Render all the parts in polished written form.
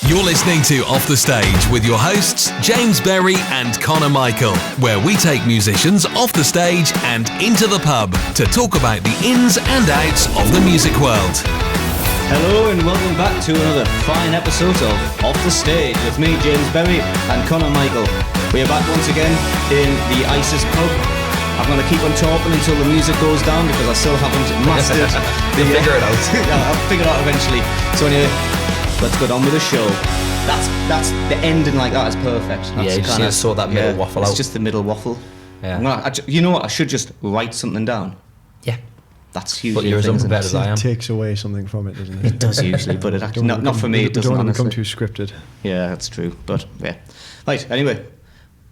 You're listening to Off the Stage with your hosts, James Berry and Conor Michael, where we take musicians off the stage and into the pub to talk about the ins and outs of the music world. Hello and welcome back to another fine episode of Off the Stage with me, James Berry and Conor Michael. We are back once again in the ISIS pub. I'm going to keep on talking until the music goes down because I still haven't mastered You'll figure it out. I'll figure it out eventually. So anyway, let's get on with the show. That's the ending like that is perfect. That's You just need to sort that middle waffle out. It's just the middle waffle. Yeah. You know what? I should just write something down. Yeah. That's usually. But you're as unprepared as I am. It takes away something from it, doesn't it? It does usually, but it actually not for me. It doesn't. Don't want to honestly. become too scripted. Yeah, that's true. But yeah. Right. Anyway,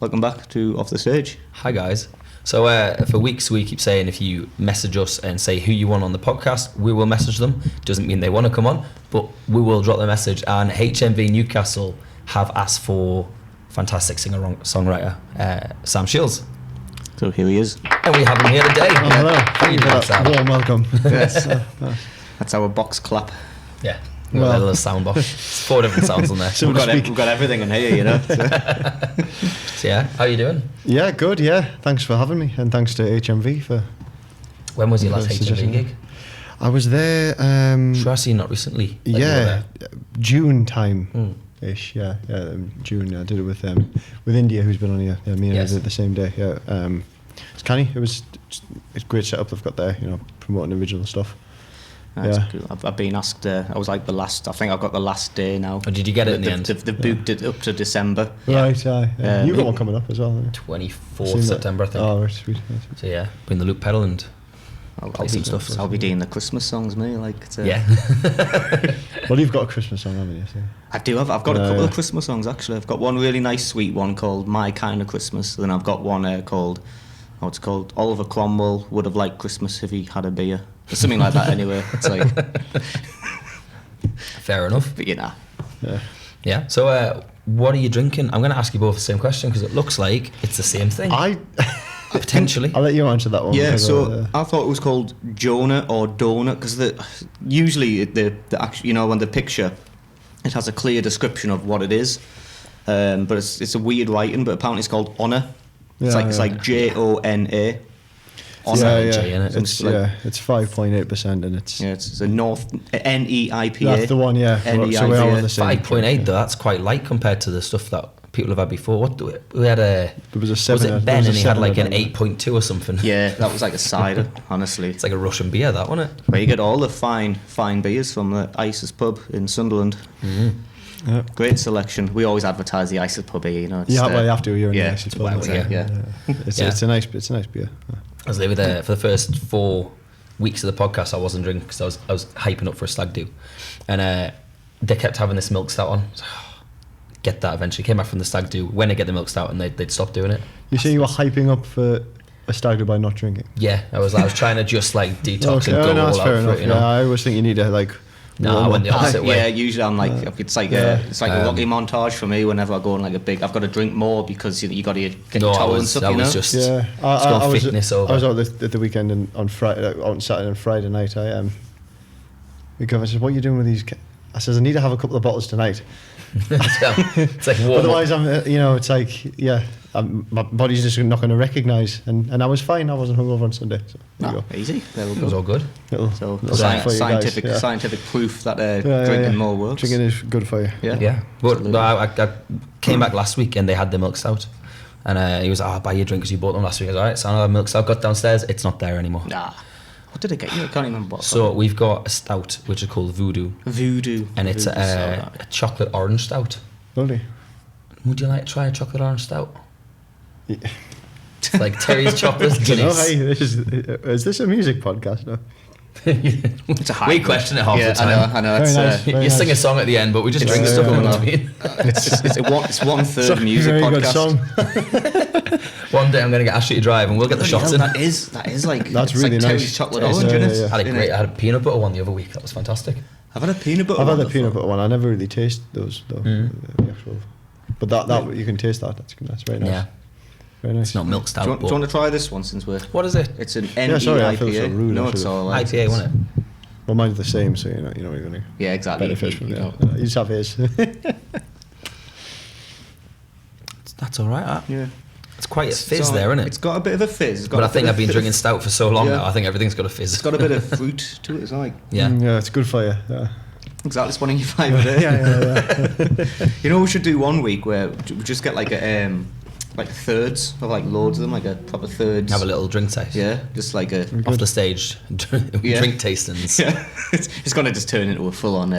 welcome back to Off the Stage. Hi guys. So for weeks we keep saying if you message us and say who you want on the podcast, we will message them. Doesn't mean they want to come on, but we will drop the message. And HMV Newcastle have asked for fantastic singer-songwriter Sam Shields. So here he is. And we have him here today. Oh, hello. Thank you, Sam. Warm welcome. Yes. That's our box clap. Yeah. We've got a little sound box. It's 4 different sounds on there. So We've got everything in here, you know. So yeah, how are you doing? Yeah, good, yeah. Thanks for having me, and thanks to HMV for... When was your last suggestion. HMV gig? I was there... Sure, I seen not recently. Like yeah, June time-ish, yeah. June, I did it with India, who's been on here. Yeah, me and Yes. her did it the same day, yeah. It's canny. It's a great setup they've got there, you know, promoting original stuff. That's Yeah. cool. I've been asked. I was like I think I've got the last day now. Oh, did you get it in the end? They've booked it up to December. Right, yeah. You've got me- one coming up as well, haven't you? 24th Seen that? September, I think. Oh, right, sweet. So yeah, bring the loop pedal and I'll play be some stuff. I'll be doing the Christmas songs, me. Like it's, Yeah. Well, you've got a Christmas song, haven't you? So. I do. I've got a couple Yeah. of Christmas songs actually. I've got one really nice, sweet one called "My Kind of Christmas." Then I've got one called, it's called Oliver Cromwell would have liked Christmas if he had a beer, or something like that. Anyway, it's like, Fair enough. but you know, Yeah. Yeah. So what are you drinking? I'm going to ask you both the same question because it looks like it's the same thing. Potentially. I'll let you answer that one. yeah. because, So I thought it was called Jonah or Donut because usually the actual, you know, when the picture, it has a clear description of what it is, but it's a weird writing. But apparently it's called Honor. It's like Jona. Honor. J in it. It's 5.8%, and it's It's a North NEIPA. that's the one. Yeah. NEIPA. So we're all on the same. 5.8 though. That's quite light compared to the stuff that people have had before. What do we had a? There was a 7. Was it Ben and he had like an 8.2 or something? Yeah, that was like a cider. Honestly, It's like a Russian beer, that wasn't it? where you get all the fine beers from the ISIS pub in Sunderland. Yeah. Great selection. We always advertise the ISIS pub here, you know. It's, Yeah, well, you have to. You're in yeah, the ISIS pub, well, aren't you? yeah. It's Yeah. it's a nice beer. I was there for the first 4 weeks of the podcast. I wasn't drinking because I was hyping up for a stag do, and they kept having this milk stout on. So, get that eventually. Came back from the stag do. When I get the milk stout, and they'd stop doing it. You say you were hyping up for a stag do by not drinking. Yeah, I was trying to just like detox and go no, all that's out fair for enough. it, you know. Yeah, I always think you need to like. No, I went the opposite way. Yeah, usually I'm like, it's like a Rocky montage for me whenever I go on like a big, I've got to drink more because you got to get your towel and stuff, you know? Just Yeah, it's gone fitness over. I was out at the weekend and on Friday, out on Saturday and Friday night. My girlfriend says, "What are you doing with these?" I says, "I need to have a couple of bottles tonight." It's like warm Otherwise, it's like, my body's just not going to recognise. And I was fine. I wasn't hungover on Sunday. So there you go. Easy. There we It was go. all good. Little science for you guys, yeah. Scientific proof that drinking more works. Drinking is good for you. Yeah. But no, I came back last week and they had the milk stout. And he was like, I'll buy you a drink because you bought them last week. I was like, all right, so I have milk stout. Got downstairs, it's not there anymore. Nah. What did I get you? I can't even remember. So we've got a stout which is called Voodoo. Voodoo. And it's a chocolate orange stout. Lovely. Would you like to try a chocolate orange stout? Yeah. It's like Terry's chocolate Guinness. Hey, is this a music podcast? No. It's a high. We question it half the time. I know. Very It's, nice. You sing a song at the end, but we just drink stuff in between. it's 1/3 music Very podcast. good song. One day I'm going to get Ashley to drive and we'll get the shots in. That is like That's it's really like nice. Terry's chocolate Yes, orange yeah, in it. yeah. I had a peanut butter one the other week. That was fantastic. I've had a peanut butter. I've had one the peanut before. butter one. I never really taste those though. The actual, but that you can taste that. That's very nice. Yeah. Very nice. It's not milk stout. Do you want to try this one since we're? What is it? It's an Yeah, sorry, I feel so NEIPA. rude, No, I it's should've- all right. IPA, wasn't it? Well, mine's the same, so you know you're going to Yeah, exactly. benefit from You it. know. You just have his. That's all right. Yeah. It's quite a fizz there, isn't it? It's got a bit of a fizz. But I think I've been drinking stout for so long now. I think everything's got a fizz. It's got a bit of fruit to it. It's like Yeah, it's good for you. Yeah. exactly spawning your fibre there. Yeah. You know, we should do one week where we just get like thirds of like loads of them, like a proper thirds. Have a little drink taste. Yeah, just like a Off the stage, drink tastings. Yeah, it's gonna just turn into a full-on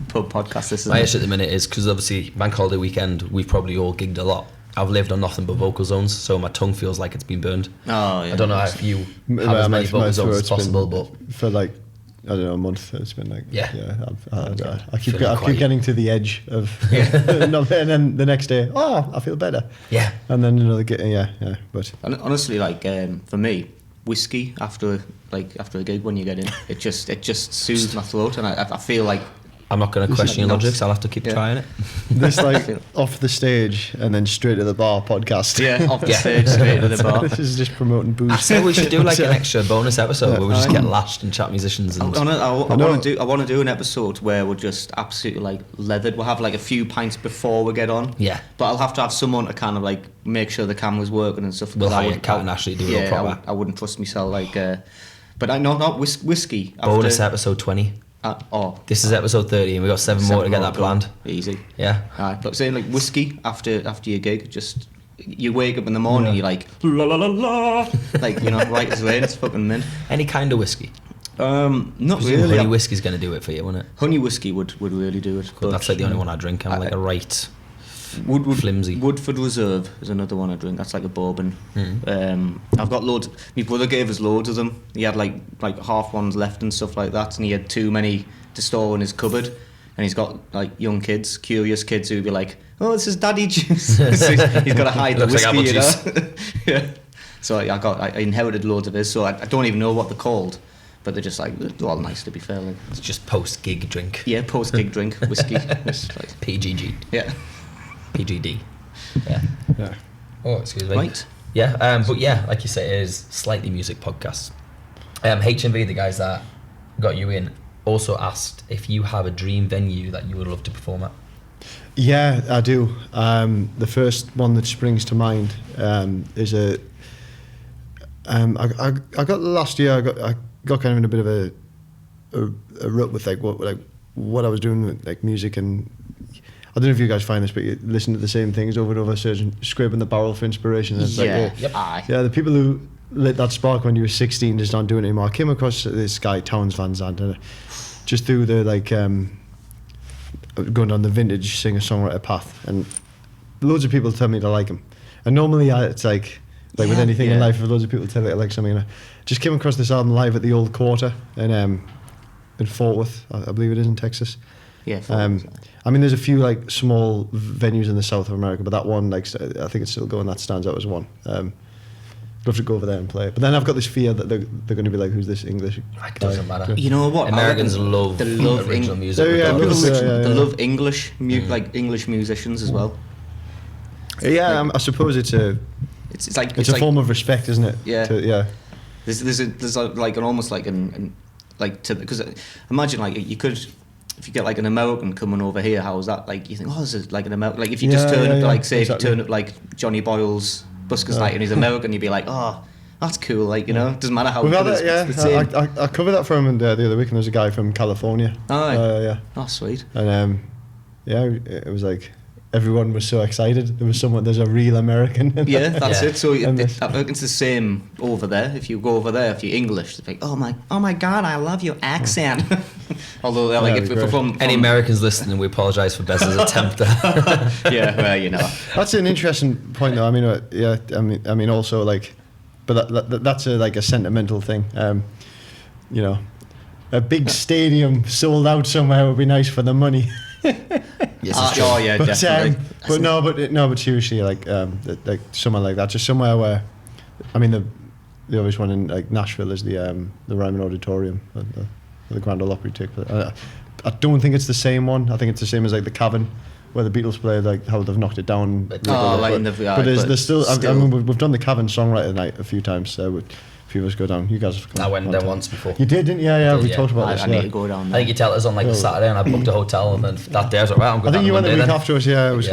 pub podcast. This is My issue at the minute is because obviously bank holiday weekend, we've probably all gigged a lot. I've lived on nothing but vocal zones, so my tongue feels like it's been burned. Oh yeah. I don't know if you have as many vocal zones as possible, but for like I don't know, a month. It's been like I keep getting to the edge of and then the next day, I feel better. Yeah. And then another but And honestly, like for me, whiskey after a gig when you get in, it just soothes my throat, and I feel like I'm not going to question your logic, so I'll have to keep trying it. this like off the stage and then straight to the bar podcast. Yeah, off the stage straight to the bar. This is just promoting booze. So we should do like an extra bonus episode where we just get lashed and chat musicians. And I want to do an episode where we're just absolutely like leathered. We'll have like a few pints before we get on. Yeah. But I'll have to have someone to kind of like make sure the camera's working and stuff. We'll hire Kat and Ashley do it all proper. I wouldn't trust myself like. But I know not whiskey. Bonus episode 20. This is episode 30 and we've got 7 more to get that planned. Easy. Yeah. Alright, but saying like whiskey after your gig, just you wake up in the morning, you're like la la la la, like right as rain. It's fucking mint. Any kind of whiskey. Not really. Honey whiskey's going to do it for you, wouldn't it? Honey whiskey would really do it. But that's like the only one I drink. I'm like a right flimsy. Woodford Reserve is another one I drink. That's like a bourbon. I've got loads. My brother gave us loads of them. He had like half ones left and stuff like that, and he had too many to store in his cupboard. And he's got like young kids, curious kids who'd be like, "Oh, this is daddy juice." So he's got to hide the Looks whiskey, like apple Yeah. So I inherited loads of his. So I don't even know what they're called, but they're just like they're all nice to be fair. Like. It's just post gig drink. Yeah, post gig drink whiskey. It's like, PGG. Yeah. PGD. Yeah. Oh, excuse me. Right. Yeah, but yeah, like you say, it is slightly music podcast. HMV, the guys that got you in, also asked if you have a dream venue that you would love to perform at. Yeah, I do. The first one that springs to mind is a. I got last year. I got kind of in a bit of a rut with what I was doing with like music, and I don't know if you guys find this, but you listen to the same things over and over, scraping the barrel for inspiration. And it's the people who lit that spark when you were 16 just aren't doing it anymore. I came across this guy Towns Vanzant, and just through the going down the vintage singer-songwriter path, and loads of people tell me to like him. And normally it's like with anything in life, if loads of people tell me I like something, I just came across this album live at the Old Quarter in Fort Worth, I believe it is, in Texas. Yeah. I mean, there's a few like small venues in the south of America, but that one, like, I think it's still going. That stands out as one. Love to go over there and play. But then I've got this fear that they're going to be like, who's this English guy? It doesn't matter. You know what? Americans love original music. They love English, like English musicians as well. Yeah, I suppose it's a form of respect, isn't it? Yeah. There's like an almost like because imagine like you could. If you get like an American coming over here, how is that like? You think, this is like an American. Like if you just turn up, like say if you turn up like Johnny Boyle's Buskers Night and he's American, you'd be like, that's cool. Like it doesn't matter how. It's the same. I covered that for him the other week, and there's a guy from California. Oh, sweet. And it was like everyone was so excited. There's a real American. Yeah, that's it. So I think it's the same over there. If you go over there, if you're English, they're like, oh my God, I love your accent. Although if from any Americans listening, we apologise for Bez's attempt there. Yeah, well, that's an interesting point, though. I mean, I mean, also like, but that's a sentimental thing. A big stadium sold out somewhere would be nice for the money. Yes, yeah, definitely. But seriously, like somewhere like that, just somewhere where, I mean, the obvious one in like Nashville is the Ryman Auditorium, the Grand Ole Opry take. I don't think it's the same one. I think it's the same as like the Cavern, where the Beatles play, like how they've knocked it down. But there's still. I mean, we've done the Cavern Songwriter Night a few times. So a few of us go down. You guys have come. I went there once before. You did, didn't you? Yeah, we talked about this. I need to go down there. I think you tell us on like the Saturday, and I booked a hotel, and then that day I was like, right, I'm going. I think you went the week after us. Yeah, it was.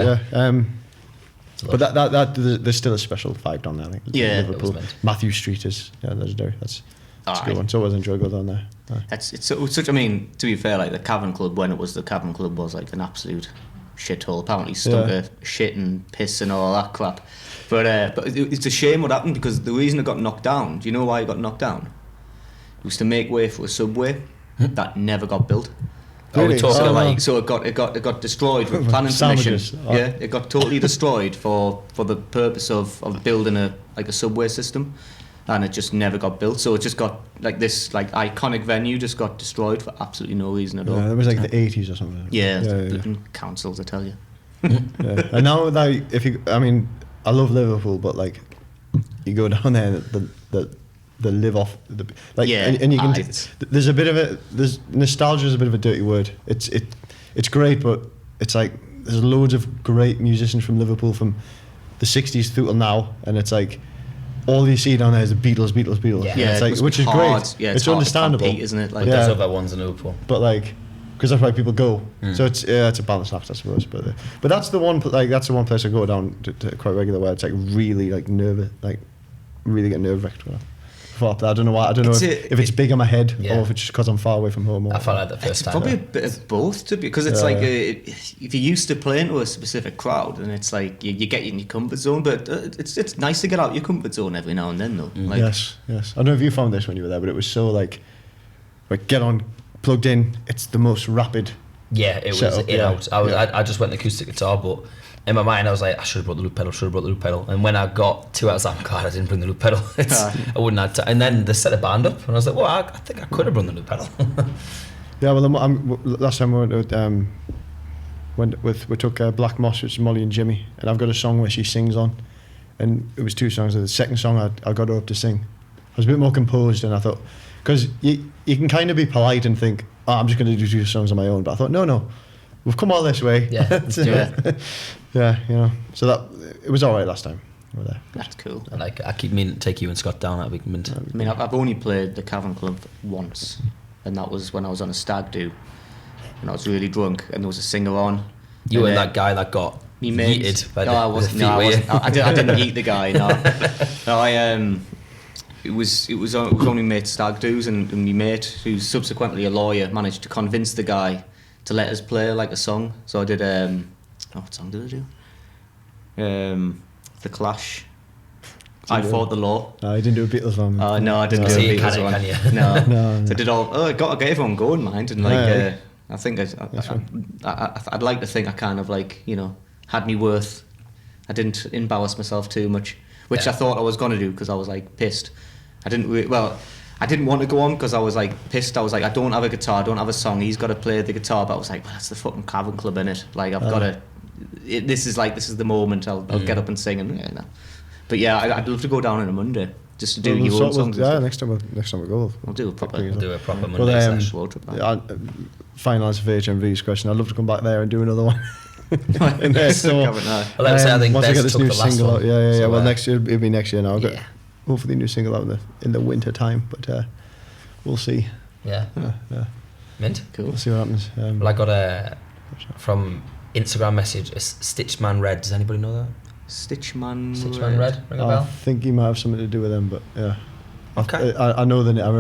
But that there's still a special vibe down there. I think. Yeah, it was Liverpool. meant. Matthew Street is legendary. That's a good Aye. one. It's always enjoyable down there. Aye. It's such. I mean, to be fair, like the Cavern Club, when it was the Cavern Club, was like an absolute shithole. Apparently, stunk of shit and piss and all that crap. But it's a shame what happened, because the reason it got knocked down. Do you know why it got knocked down? It was to make way for a subway that never got built. Are we talking like So it got destroyed with planning permission. Sandwiches. Yeah, it got totally destroyed for the purpose of building a subway system, and it just never got built. So it just got like this like iconic venue just got destroyed for absolutely no reason at all. Yeah, it was like the 80s or something. Yeah, yeah. councils, I tell you. Yeah. And now, like, I love Liverpool, but like, you go down there, the live off the like, Yeah, and you can. aye. There's a bit of a nostalgia is a bit of a dirty word. It's great, but it's like there's loads of great musicians from Liverpool from the 60s through till now, and it's like all you see down there is the Beatles. Yeah. Yeah, it's it like, must which be is hard. great. Yeah, it's hard to understandable, compete, isn't it? Like, there's Yeah. other ones in Liverpool. but like, because that's why people go. So it's a balanced act, I suppose. But that's the one place I go down to quite regular where it's like really like nervous, like really get nerve wrecked. I don't know why. I don't know if it's big in my head or if it's just because I'm far away from home. Or, I felt like the first it's time. probably a bit of both, to be, because it's like if you're used to playing to a specific crowd, and it's like you get in your comfort zone, but it's nice to get out your comfort zone every now and then, though. Like, yes. I don't know if you found this when you were there, but it was so like get on, plugged in. It's the most rapid. Yeah, it was setup, in out. I just went the acoustic guitar, but in my mind I was like, I should have brought the loop pedal. And when I got 2 hours, I'm glad I didn't bring the loop pedal. I wouldn't have to. And then they set a band up, and I was like, well, I think I could have brought the loop pedal. Yeah, well, last time we went we took Black Moss, which is Molly and Jimmy, and I've got a song where she sings on, and it was 2 songs. The second song I got her up to sing. I was a bit more composed, and I thought, because you can kind of be polite and think, oh, I'm just going to do 2 songs on my own, but I thought, no, we've come all this way. Yeah, let's do it. Yeah, so that it was all right last time we were there. that's cool. And like, I keep meaning to take you and Scott down at Big Mint. I mean, I've only played the Cavern Club once, and that was when I was on a stag do, and I was really drunk, and there was a singer on. You were that guy that got me mate. yeeted by No, I wasn't. No, I wasn't. I didn't yeet the guy. No, it was only mate stag do's, and my mate, who's subsequently a lawyer, managed to convince the guy to let us play like a song. So I did. What song did I do? The Clash. I Fought the Law. No, I didn't do a Beatles one. No, I didn't do So a you Beatles can one. it, can you? No. No. So I did all. I got to get everyone going, mind, and like. Yeah. I think I'd like to think I kind of like, had me worth. I didn't embarrass myself too much, which I thought I was gonna do, because I was like pissed. I didn't want to go on because I was like pissed. I was like, I don't have a guitar, I don't have a song. He's got to play the guitar, but I was like, well, that's the fucking Cavern Club, innit? Like I've got to. This is the moment. I'll get up and sing, and But yeah, I'd love to go down on a Monday just to do your own songs. Yeah, next time we go. We'll do a proper. We'll do a proper Monday slash road trip. Final answer for HMV's question. I'd love to come back there and do another one. in there, so, Well, let's say I think once I Bez get this took new the last single one. out, yeah. So, Well, next year it'll be next year now. I've got yeah. hopefully a new single out in the winter time, but we'll see. Yeah. Mint. Cool. We'll see what happens. Well, I got a from Instagram message, a Stitchman Red. Does anybody know that? Stitchman Red. Ring a I bell? think he might have something to do with them, but yeah. Okay. I know the name. I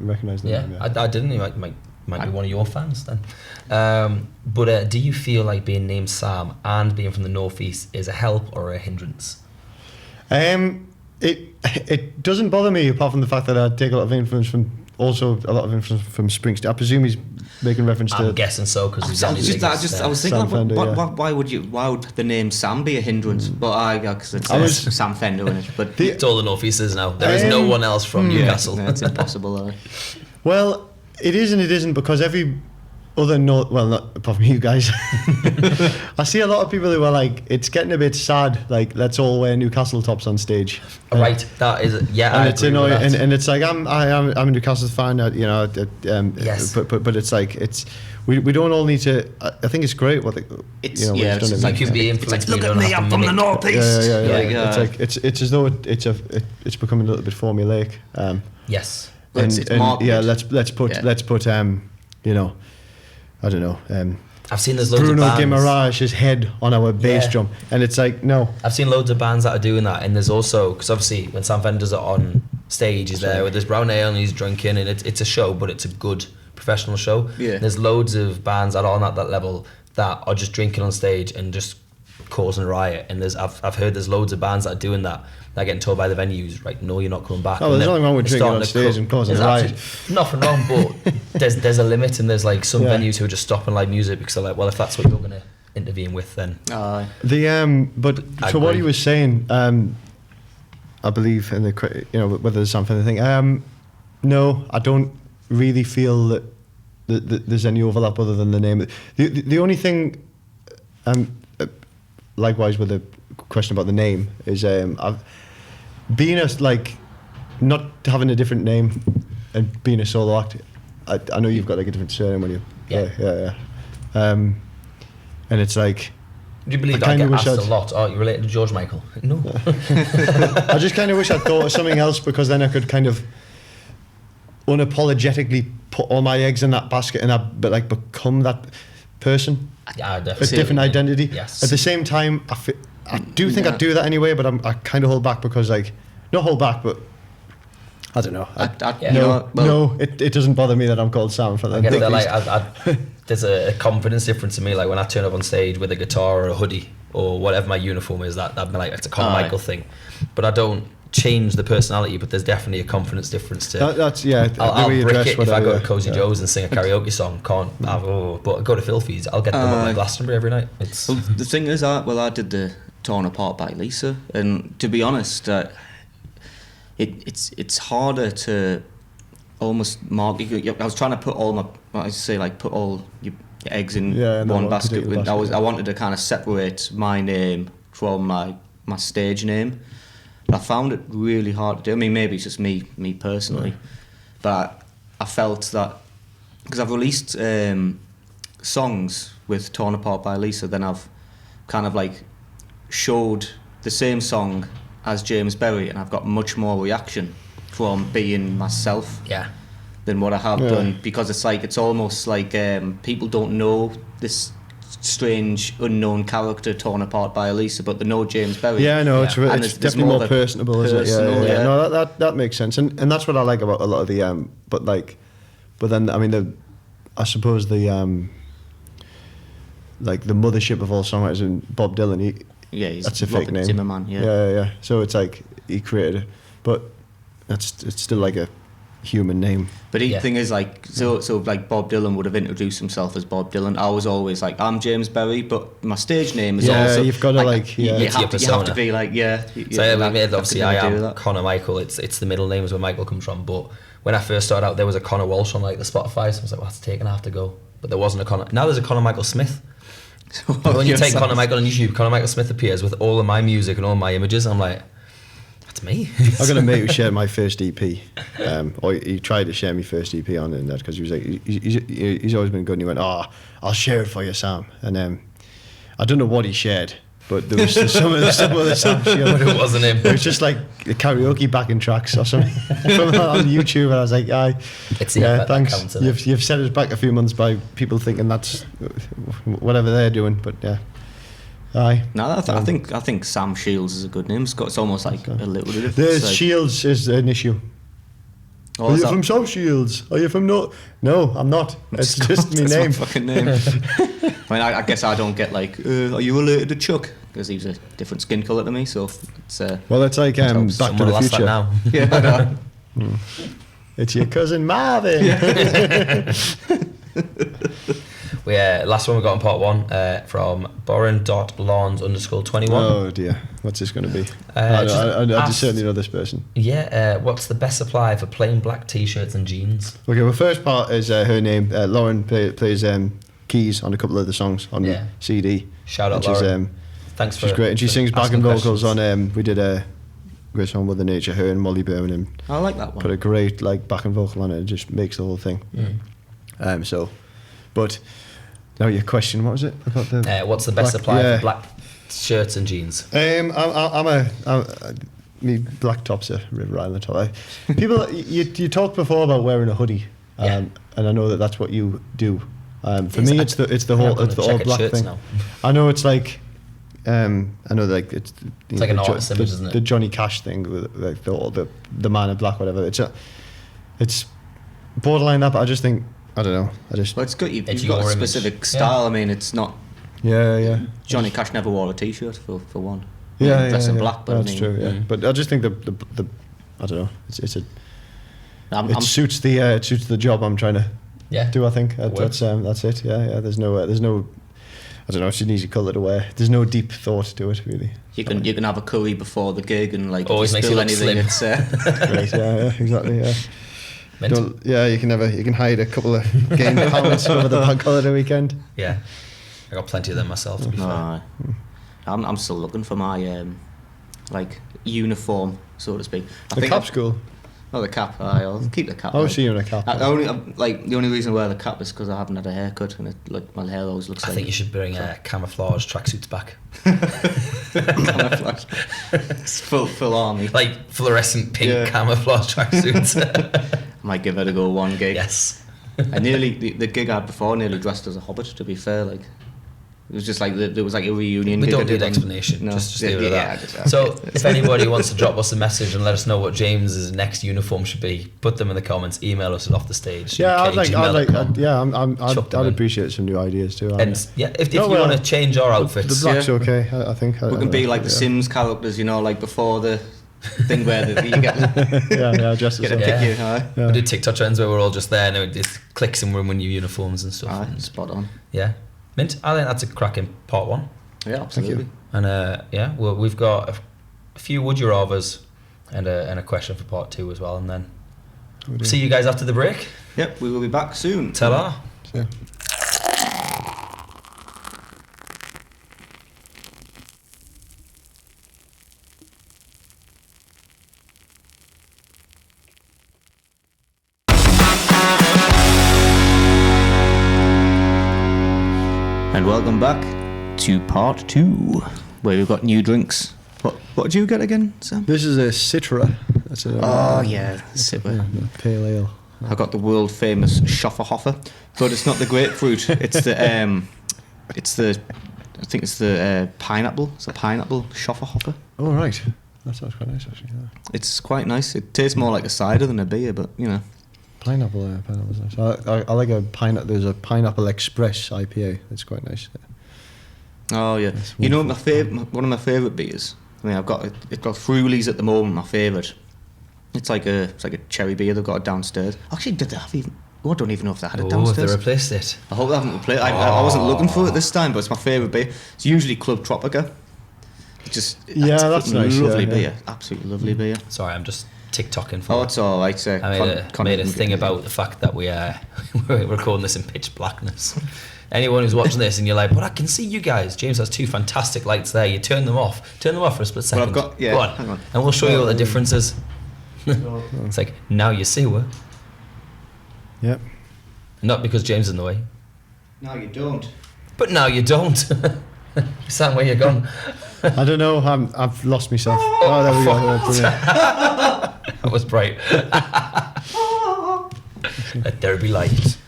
recognise the name. Yeah. I didn't. He might be one of your fans then. But do you feel like being named Sam and being from the Northeast is a help or a hindrance? It doesn't bother me, apart from the fact that I take a lot of influence from Springsteen. I presume he's making reference to. I'm guessing so, because he's on his I was thinking, Sam Fender, why would the name Sam be a hindrance? But because it's Sam Fender in it. But it's all the Northeast is now. There is no one else from Newcastle. Yeah, it's impossible. Well, it is and it isn't, because every other not apart from you guys, I see a lot of people who are like, it's getting a bit sad, like let's all wear Newcastle tops on stage. Right, that is and I it's agree with annoying, that. and it's like I'm a Newcastle fan, Yes. but it's like we don't all need to. I think it's great what it's what he's done. It's like you be influenced. look at me, I'm from the Northeast. Yeah. It's like it's as though it's becoming a little bit formulaic. Yes. It's marketed. let's put I don't know, I've seen there's loads Bruno of bands. Guimaraes' head on our bass Yeah. drum, and it's like, no. I've seen loads of bands that are doing that, and there's also, because obviously when Sam Fender's on stage, he's there with his brown ale and he's drinking, and it's a show, but it's a good professional show. Yeah. There's loads of bands that are on that level that are just drinking on stage and just causing a riot, and I've heard there's loads of bands that are doing that. They're getting told by the venues, right, no, you're not coming back. Oh, And there's they're- nothing wrong with they're drinking on starting to stage and causing a There's riot. absolutely nothing wrong, but there's a limit, and there's like some Yeah. venues who are just stopping live music because they're like, well, if that's what you're going to intervene with, then Aye. But I so what agree. he was saying, I believe in whether there's something I think. No, I don't really feel that there's any overlap other than the name. The only thing, likewise with the question about the name, is I've being not having a different name and being a solo act. I know you've got like a different surname when you. Yeah. And it's like. do you believe I that I kinda get wish asked a I'd- lot? Oh, you related to George Michael? No. I just kind of wish I'd thought of something else, because then I could kind of unapologetically put all my eggs in that basket and become that person, Yeah, a definitely. different identity. Yes. At the same time, I do think I'd do that anyway, but I kind of hold back because not hold back, but I don't know. Yeah. No, it doesn't bother me that I'm called Sam for I that. get that, like, there's a confidence difference to me. Like when I turn up on stage with a guitar or a hoodie or whatever my uniform is, that'd be like, it's a Conor Aye. Michael thing. But I don't change the personality. But there's definitely a confidence difference to. That's the I'll way you brick dress, it if I whatever, go to yeah. Cozy Yeah. Joe's and sing a karaoke song. But I go to Filthy's, I'll get them up like Glastonbury every night. It's Well, the thing is, I did the Torn Apart by Lisa, and to be honest, it's harder to almost mark. I was trying to put all your eggs in in one one basket. particular basket, I wanted to kind of separate my name from my stage name. But I found it really hard to do. I mean, maybe it's just me personally, but I felt that because I've released songs with Torn Apart by Lisa, then I've kind of like showed the same song as James Berry, and I've got much more reaction from being myself yeah. than what I have done, because it's almost like people don't know this strange unknown character Torn Apart by Elisa, but they know James Berry. Yeah, no, Yeah. it's And it's there's definitely more more of a personable, isn't it? personal, yeah. No, that makes sense, and that's what I like about a lot of the but then I mean I suppose the like the mothership of all songwriters, and Bob Dylan, He's that's a Robert fake name. Zimmerman, yeah. So it's like he created it, but it's still like a human name. But the Yeah. thing is, like, so like Bob Dylan would have introduced himself as Bob Dylan. I was always like, I'm James Berry, but my stage name is Yeah, also. you've gotta, like, you, yeah. you, It's your have to, you have to persona. be like, So like, obviously have I to do am that. Conor Michael. It's the middle name is where Michael comes from. But when I first started out, there was a Conor Walsh on like the Spotify. So I was like, well, that's taken. I have to go. But there wasn't a Conor. Now there's a Conor Michael Smith. When you take Conor Michael on YouTube, Conor Michael Smith appears with all of my music and all my images. I'm like, that's me. I've got a mate who shared my first EP, or he tried to share my first EP on the internet because he was like, he's always been good, and he went, "Oh, I'll share it for you, Sam." And I don't know what he shared, but there was some of the Sam shared. But it wasn't him. It was just like the karaoke backing tracks or something from on YouTube, and I was like, "Aye, It's the yeah, effort that thanks. counts, isn't it? You've set us back a few months by people thinking that's whatever they're doing, but yeah, aye." No, I think Sam Shields is a good name. It's almost like a little bit of The Shields is an issue. Oh, Are is you that- from South Shields? Are you from No? No, I'm not. It's just my That's name. fucking name. I mean, I guess I don't get like, are you related to Chuck? Because he's a different skin colour to me, so it's. Well, it's like Back to Someone the will ask that Future. now. Yeah, I know. It's your cousin Marvin. Last one we got on part one from Boren.Lawns_21. Oh dear, what's this going to be? I asked- certainly know this person. Yeah, what's the best supply for plain black t-shirts and jeans? Okay, well, first part is her name. Lauren plays keys on a couple of the songs on Yeah. the CD. Shout out, which is, Lauren. Thanks for she's great, and she for sings backing asking vocals questions. on. We did a great song with the Nature, her and Molly Birmingham. I like that one. Put a great like backing vocal on it. It just makes the whole thing. But now your question, what was it about the? What's the best black- supply yeah. for black shirts and jeans? Me black tops are River Island top. People, you talked before about wearing a hoodie, Yeah. and I know that's what you do. For me, it's the whole black thing. Now. I know it's like, I know like it's like an artist image, isn't it? The Johnny Cash thing, with like the man in black, whatever. It's borderline that, but I just think I don't know. Well, it's good. You've got a specific style. Yeah. I mean, it's not. Yeah. Johnny Cash never wore a t-shirt for one. Yeah, dress in black, but that's true. Yeah, but I just think the I don't know. It suits the job I'm trying to do. I think that's it. Yeah. There's no. I don't know. It's an easy colour to wear. There's no deep thought to it, really. You can have a curry before the gig and like always makes you look slim. It's great. Yeah, exactly. Yeah. You can hide a couple of game pounds over the bank holiday weekend. Yeah, I got plenty of them myself. To be fair. I'm still looking for my like uniform, so to speak. The cap's cool. Oh, the cap. I'll keep the cap. I'll see you in a cap. The only reason I wear the cap is because I haven't had a haircut and my hair always looks. I think you should bring camouflage tracksuits back. Camouflage. It's full army. Like fluorescent pink camouflage tracksuits. I might give it a go one gig. Yes. I nearly the gig I had before nearly dressed as a hobbit. To be fair, like. It was just like there was like a reunion. We gig don't need explanation. No. Just leave it at that. So if anybody wants to drop us a message and let us know what James's next uniform should be, put them in the comments. Email us at Off the Stage. Yeah, I'd appreciate some new ideas too. And if you want to change our outfits, the black's okay. I think we can be like the Sims characters, like before the thing where you get just get a pick you. We do TikTok trends where we're all just there and it just clicks and we're in new uniforms and stuff. Spot on. Yeah. Mint, I think that's a cracking part one. Yeah, absolutely. And we've got a few would you rathers and a question for part two as well, and then see you guys after the break. Yep, we will be back soon. Ta-ra. Yeah. And welcome back to part two, where we've got new drinks. What did you get again, Sam? This is a Citra. That's a Citra. Pale ale. I got the world famous Schofferhofer, but it's not the grapefruit. It's the I think it's the pineapple. It's a pineapple Schofferhofer. Oh right, that sounds quite nice actually. Yeah. It's quite nice. It tastes more like a cider than a beer, but Pineapple's nice. I like a pineapple. There's a Pineapple Express IPA. It's quite nice. Oh yeah, one of my favourite beers. I mean, it's got Frulies at the moment. My favourite. It's like a cherry beer. They've got it downstairs. Actually, did they have even? Oh, I don't even know if they had it downstairs. They replaced it. I hope they haven't replaced it. I wasn't looking for it this time, but it's my favourite beer. It's usually Club Tropica. That's nice. Lovely beer. Absolutely lovely beer. Sorry, I'm just TikToking for. Oh, it's all right. I made a thing about the fact that we're recording this in pitch blackness. Anyone who's watching this and you're like, but I can see you guys. James has two fantastic lights there. You turn them off for a split second. Well, Go on. Hang on. And we'll show you what the difference is. It's like, now you see what. Yep. Not because James is in the way. No, you don't. But now you don't. Sam, where you gone? I don't know. I've lost myself. Oh, there we go. Brilliant. That was bright. Let there be light.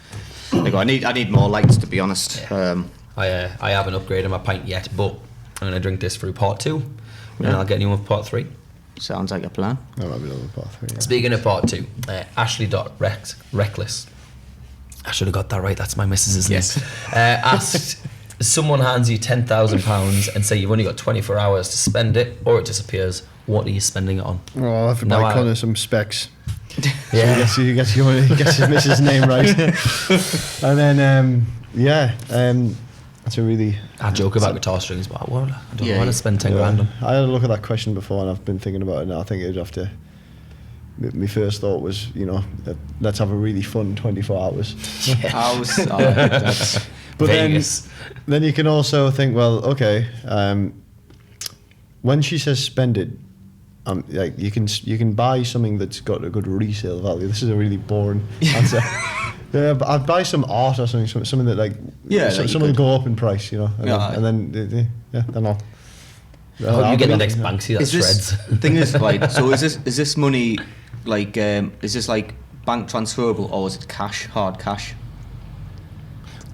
I need more lights, to be honest. Yeah. I haven't upgraded my pint yet, but I'm going to drink this through part two, and I'll get a new one for part three. Sounds like a plan. That might be another part three. Yeah. Speaking of part two, Ashley.Reckless. I should have got that right. That's my missus, isn't it? Asked, someone hands you £10,000 and say you've only got 24 hours to spend it, or it disappears. What are you spending it on? Oh, I'll have to buy Connor some specs. Yeah. So he gets his missus' name right. And then, that's a really... I joke about guitar strings, but I don't want to spend 10 grand on. I had a look at that question before and I've been thinking about it now. I think it'd have to... My first thought was, let's have a really fun 24 hours. That's but Vegas. Then you can also think, well, okay, when she says spend it, like you can buy something that's got a good resale value. This is a really boring answer. Yeah, but I'd buy some art or something that like something will go up in price, and then I'll. I hope you get the next Banksy that shreds. Thing is, like, so is this money like is this like bank transferable or is it cash, hard cash?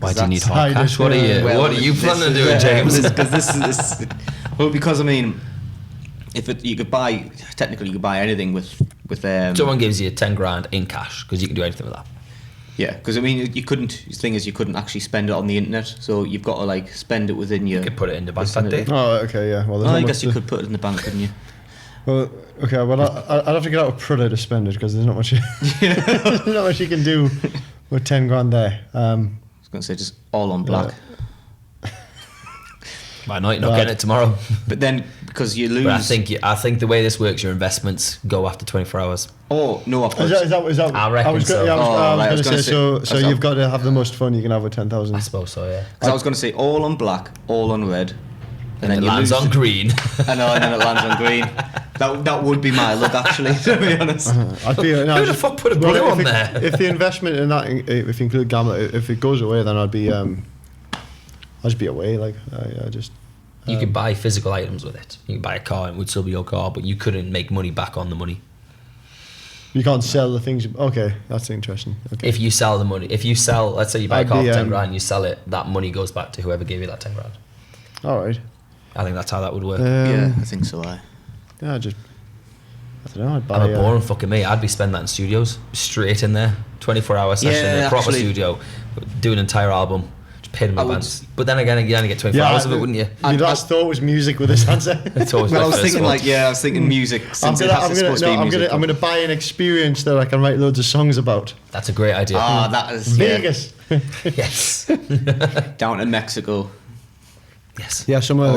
Why do you need hard I cash? just- What are you? Well, what are you this planning on is- doing, James? Because this is well, because I mean, you could buy technically you could buy anything with Someone gives you 10 grand in cash because you can do anything with that. yeah, because I mean you couldn't. The thing is, you couldn't actually spend it on the internet, so you've got to like spend it within your. You could put it in the bank that day. Oh, okay, yeah. Well, there's Oh, not I much guess you to- could put it in the bank, couldn't you? Well, okay. Well, I'd have to get out a Prudder to spend it because there's not much. There's not much you can do with 10 grand there. I was going to say just all on black, Why not? You're not getting it tomorrow. but then because you lose. But I think the way this works, your investments go after 24 hours. Oh no, I've got. Is that? I reckon was so. I was, Oh, I was right, I going was to gonna say. say- So I was- you've got to have the most fun you can have with 10,000. I suppose so, yeah. Because I was going to say all on black, all on red, And then it you lands lose on it. green. I know, and then it lands on green. That would be my luck, actually, to be honest. I'd be. No, Who the fuck put a blue if on it- there? If the investment in that, if you include gambling, if it goes away, then I'd be. I'd just be away. Like I just. You could buy physical items with it. You could buy a car and it would still be your car, but you couldn't make money back on the money. You can't sell the things. Okay, that's interesting. Okay. If you sell the money, let's say you buy a I'd car be, for 10 grand, you sell it, that money goes back to whoever gave you that 10 grand. All right. I think that's how that would work. Yeah, I think so. Yeah, just. I don't know. I'd buy. I'm a boring fucking me. I'd be spending that in studios, straight in there, 24-hour session in a proper actually- studio, do an entire album, just pay them I in would- advance. But then again, you only get 24 hours of it, wouldn't you? Your last thought was music with this answer. It's always Well, my I was first thinking thought. I was thinking music since it has supposed to be music. I'm gonna buy an experience that I can write loads of songs about. That's a great idea. Ah, that is yeah, Vegas. Yes. down in Mexico. Yes. Yeah, somewhere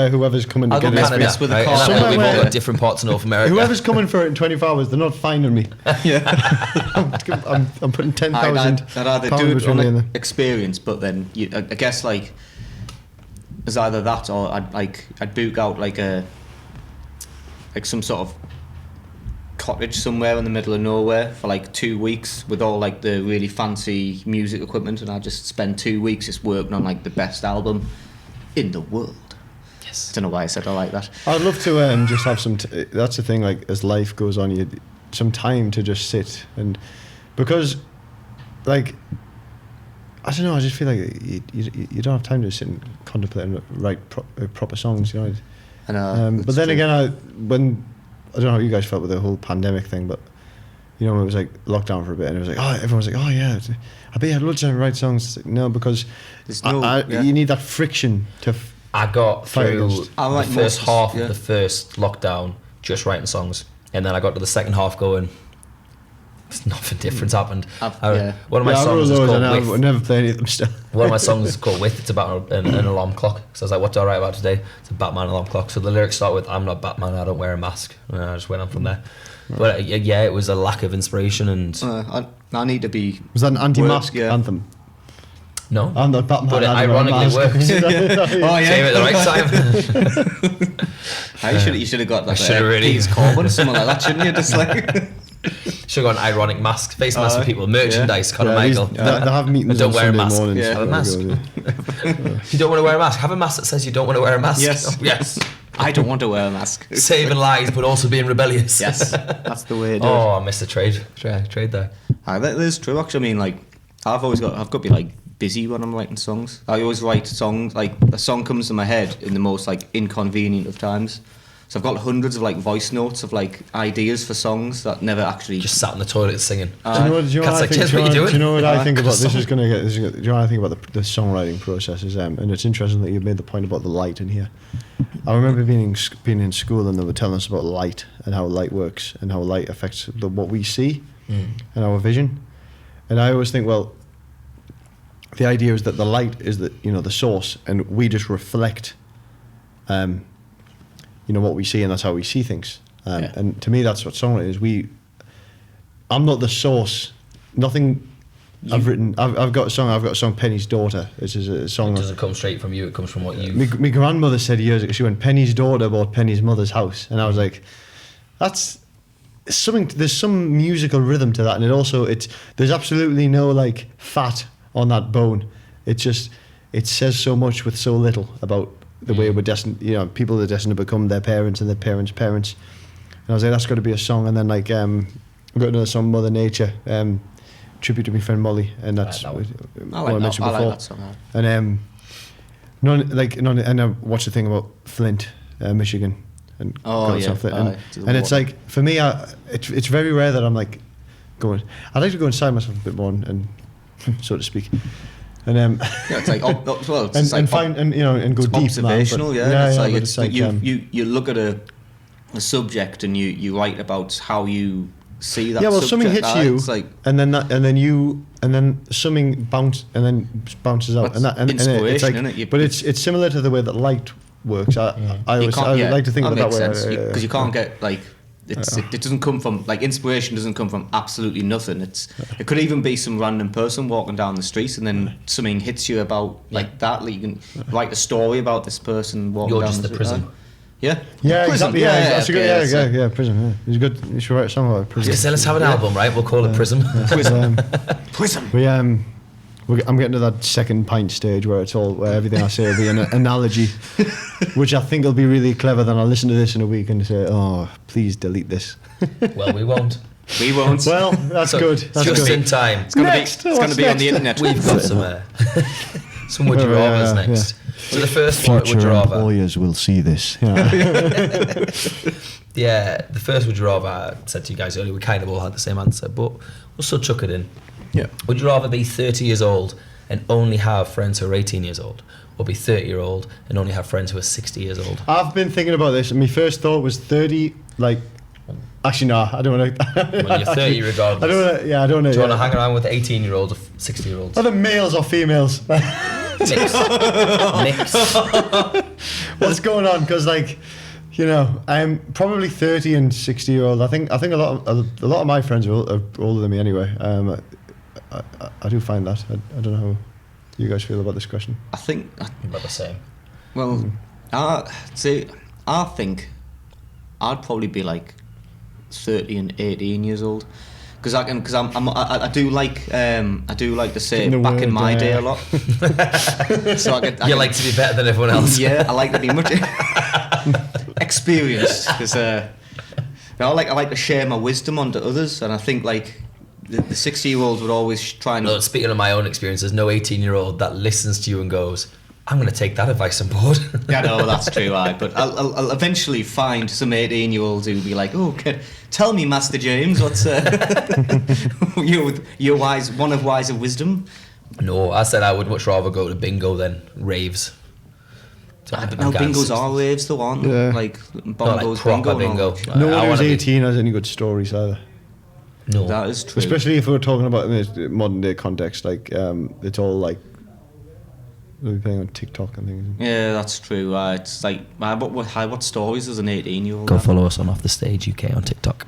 whoever's coming to I'll go get Canada. with a Right? car. And I know Somewhere we've all where- got different parts of North America. Whoever's coming for it in 24 hours, they're not finding me. I'm putting 10,000 I'd either pounds do it between on me and an them. experience, but then I guess like it's either that or I'd book out like some sort of cottage somewhere in the middle of nowhere for like 2 weeks with all like the really fancy music equipment, and I'd just spend 2 weeks just working on like the best album in the world. Yes. I don't know why I said I like that. I'd love to just have some. That's the thing. Like as life goes on, you some time to just sit and because, like, I don't know. I just feel like you don't have time to sit and contemplate and write proper songs. You know. I know, But it's then true. again, I don't know how you guys felt with the whole pandemic thing, but you know, it was like lockdown for a bit, and it was like, oh, everyone was like, oh yeah, I bet you had loads of time to write songs. It's like, no, because There's no- yeah. you need that friction to. I got through Focused. I like the first most, half yeah. of the first lockdown just writing songs, and then I got to the second half going, it's nothing different happened. Yeah. One of my I wrote songs is those called and I With. never play any of them still. One of my songs is called With. It's about an alarm clock. So I was like, what do I write about today? It's a Batman alarm clock. So the lyrics start with, I'm not Batman, I don't wear a mask. And I just went on from there. But yeah, it was a lack of inspiration and I need to be. Was that an anti-mask Yeah. anthem? no. I'm not Batman. But it I don't wear a ironically mask. worked. Oh yeah, Came at the right time. You should have got like should've really- Peas Corbin or something like that, shouldn't you? Just like Should have got an ironic mask, face mask for people, merchandise, Conor Michael. They have meetings Don't on wear a Sunday mask. mornings. Yeah. Have a mask. Yeah. You don't want to wear a mask. Have a mask that says you don't want to wear a mask. Yes. Oh, yes. I don't want to wear a mask. Saving lives, but also being rebellious. Yes, that's the way to do it. Oh, I missed the trade there. That is true. Actually, I mean, like I've got to be like busy when I'm writing songs. I always write songs like a song comes to my head in the most like inconvenient of times. So I've got hundreds of like voice notes of like ideas for songs that never actually. Just sat in the toilet singing. Do you know what, Cat's like, "Jess, what you do doing?" you know what I think about Song. this is going to get? Do you know what I think about the songwriting process is? And it's interesting that you made the point about the light in here. I remember being in school and they were telling us about light and how light works and how light affects what we see and our vision. And I always think, well, the idea is that the light is the source, and we just reflect, what we see, and that's how we see things. Yeah. And to me, that's what songwriting is. I'm not the source. Nothing. I've got a song, Penny's Daughter. This is a song. It doesn't come straight from you, it comes from what you. My grandmother said years ago, she went, Penny's daughter bought Penny's mother's house. And I was like, that's something, there's some musical rhythm to that. And there's absolutely no like fat on that bone. It says so much with so little about the way we're destined, people are destined to become their parents and their parents' parents. And I was like, that's got to be a song. And then like, I've got another song, Mother Nature. Tribute to my friend Molly, and that's that what one. I I like mentioned that. I before. like that song. And and I watched the thing about Flint, Michigan, and got something. And it's like, for me, it's very rare that I'm like going. I like to go inside myself a bit more and so to speak. And it's like and go deep. Observational, It's like you look at a subject and you write about how you see that. Yeah, well, something subject. hits you, It's like, and then something bounces out, and it's inspiration, like, isn't it? But it's similar to the way that light works. I like to think of it that way because you can't get like. It doesn't come from like inspiration. Doesn't come from absolutely nothing. It could even be some random person walking down the street and then something hits you about like that. Like you can write a story about this person walking You're down just the the street. prism. Yeah, Exactly. That's a good. Prism. Yeah, it's good. You should write a song about Prism. Let's have an album, right? We'll call it Prism. Prism. I'm getting to that second pint stage where everything I say will be an analogy, which I think will be really clever. Then I'll listen to this in a week and say, "Oh, please delete this." Well, we won't. We won't. Well, that's good. That's just good. in time. It's going to be on the internet. We've got some would you rather's next. So the first one, would you Future rather? employers will see this. Yeah, the first would you rather, I said to you guys earlier, we kind of all had the same answer, but we'll still chuck it in. Yeah. Would you rather be 30 years old and only have friends who are 18 years old, or be 30-year-old and only have friends who are 60 years old? I've been thinking about this, and my first thought was 30. Like, actually, no, I don't want to. Well, you're 30 regardless. I don't want to. Yeah, I don't want to. Do you want to hang around with 18-year-olds or 60-year-olds? Are they males or females? Mix. What's going on? Because I'm probably 30 and 60-year-old. I think a lot of my friends are older than me anyway. I do find that. I don't know how you guys feel about this question. I think About the same. Well, I think I'd probably be like 30 and 18 years old, because I do like to say back in my day a lot. So I like to be better than everyone else. Yeah, I like to be much experienced, because I like to share my wisdom onto others, and I think like the 60-year-olds would always try and. No, speaking of my own experience, there's no 18-year-old that listens to you and goes, I'm going to take that advice on board. Yeah, no, that's true, but I'll eventually find some 18-year-olds who'll be like, oh, tell me, Master James, what's your wise of wisdom? No, I said I would much rather go to bingo than raves. So But now bingos are raves though, aren't they? Yeah. Like Not bongos, like proper bingo. bingo. No I one who's wanna be- 18 has any good stories either. No. That is true. Especially if we're talking about in the modern day context, like it's all like they'll be playing on TikTok and things. Yeah, that's true. It's like, what stories does an 18-year-old Go have? follow us on Off the Stage UK on TikTok.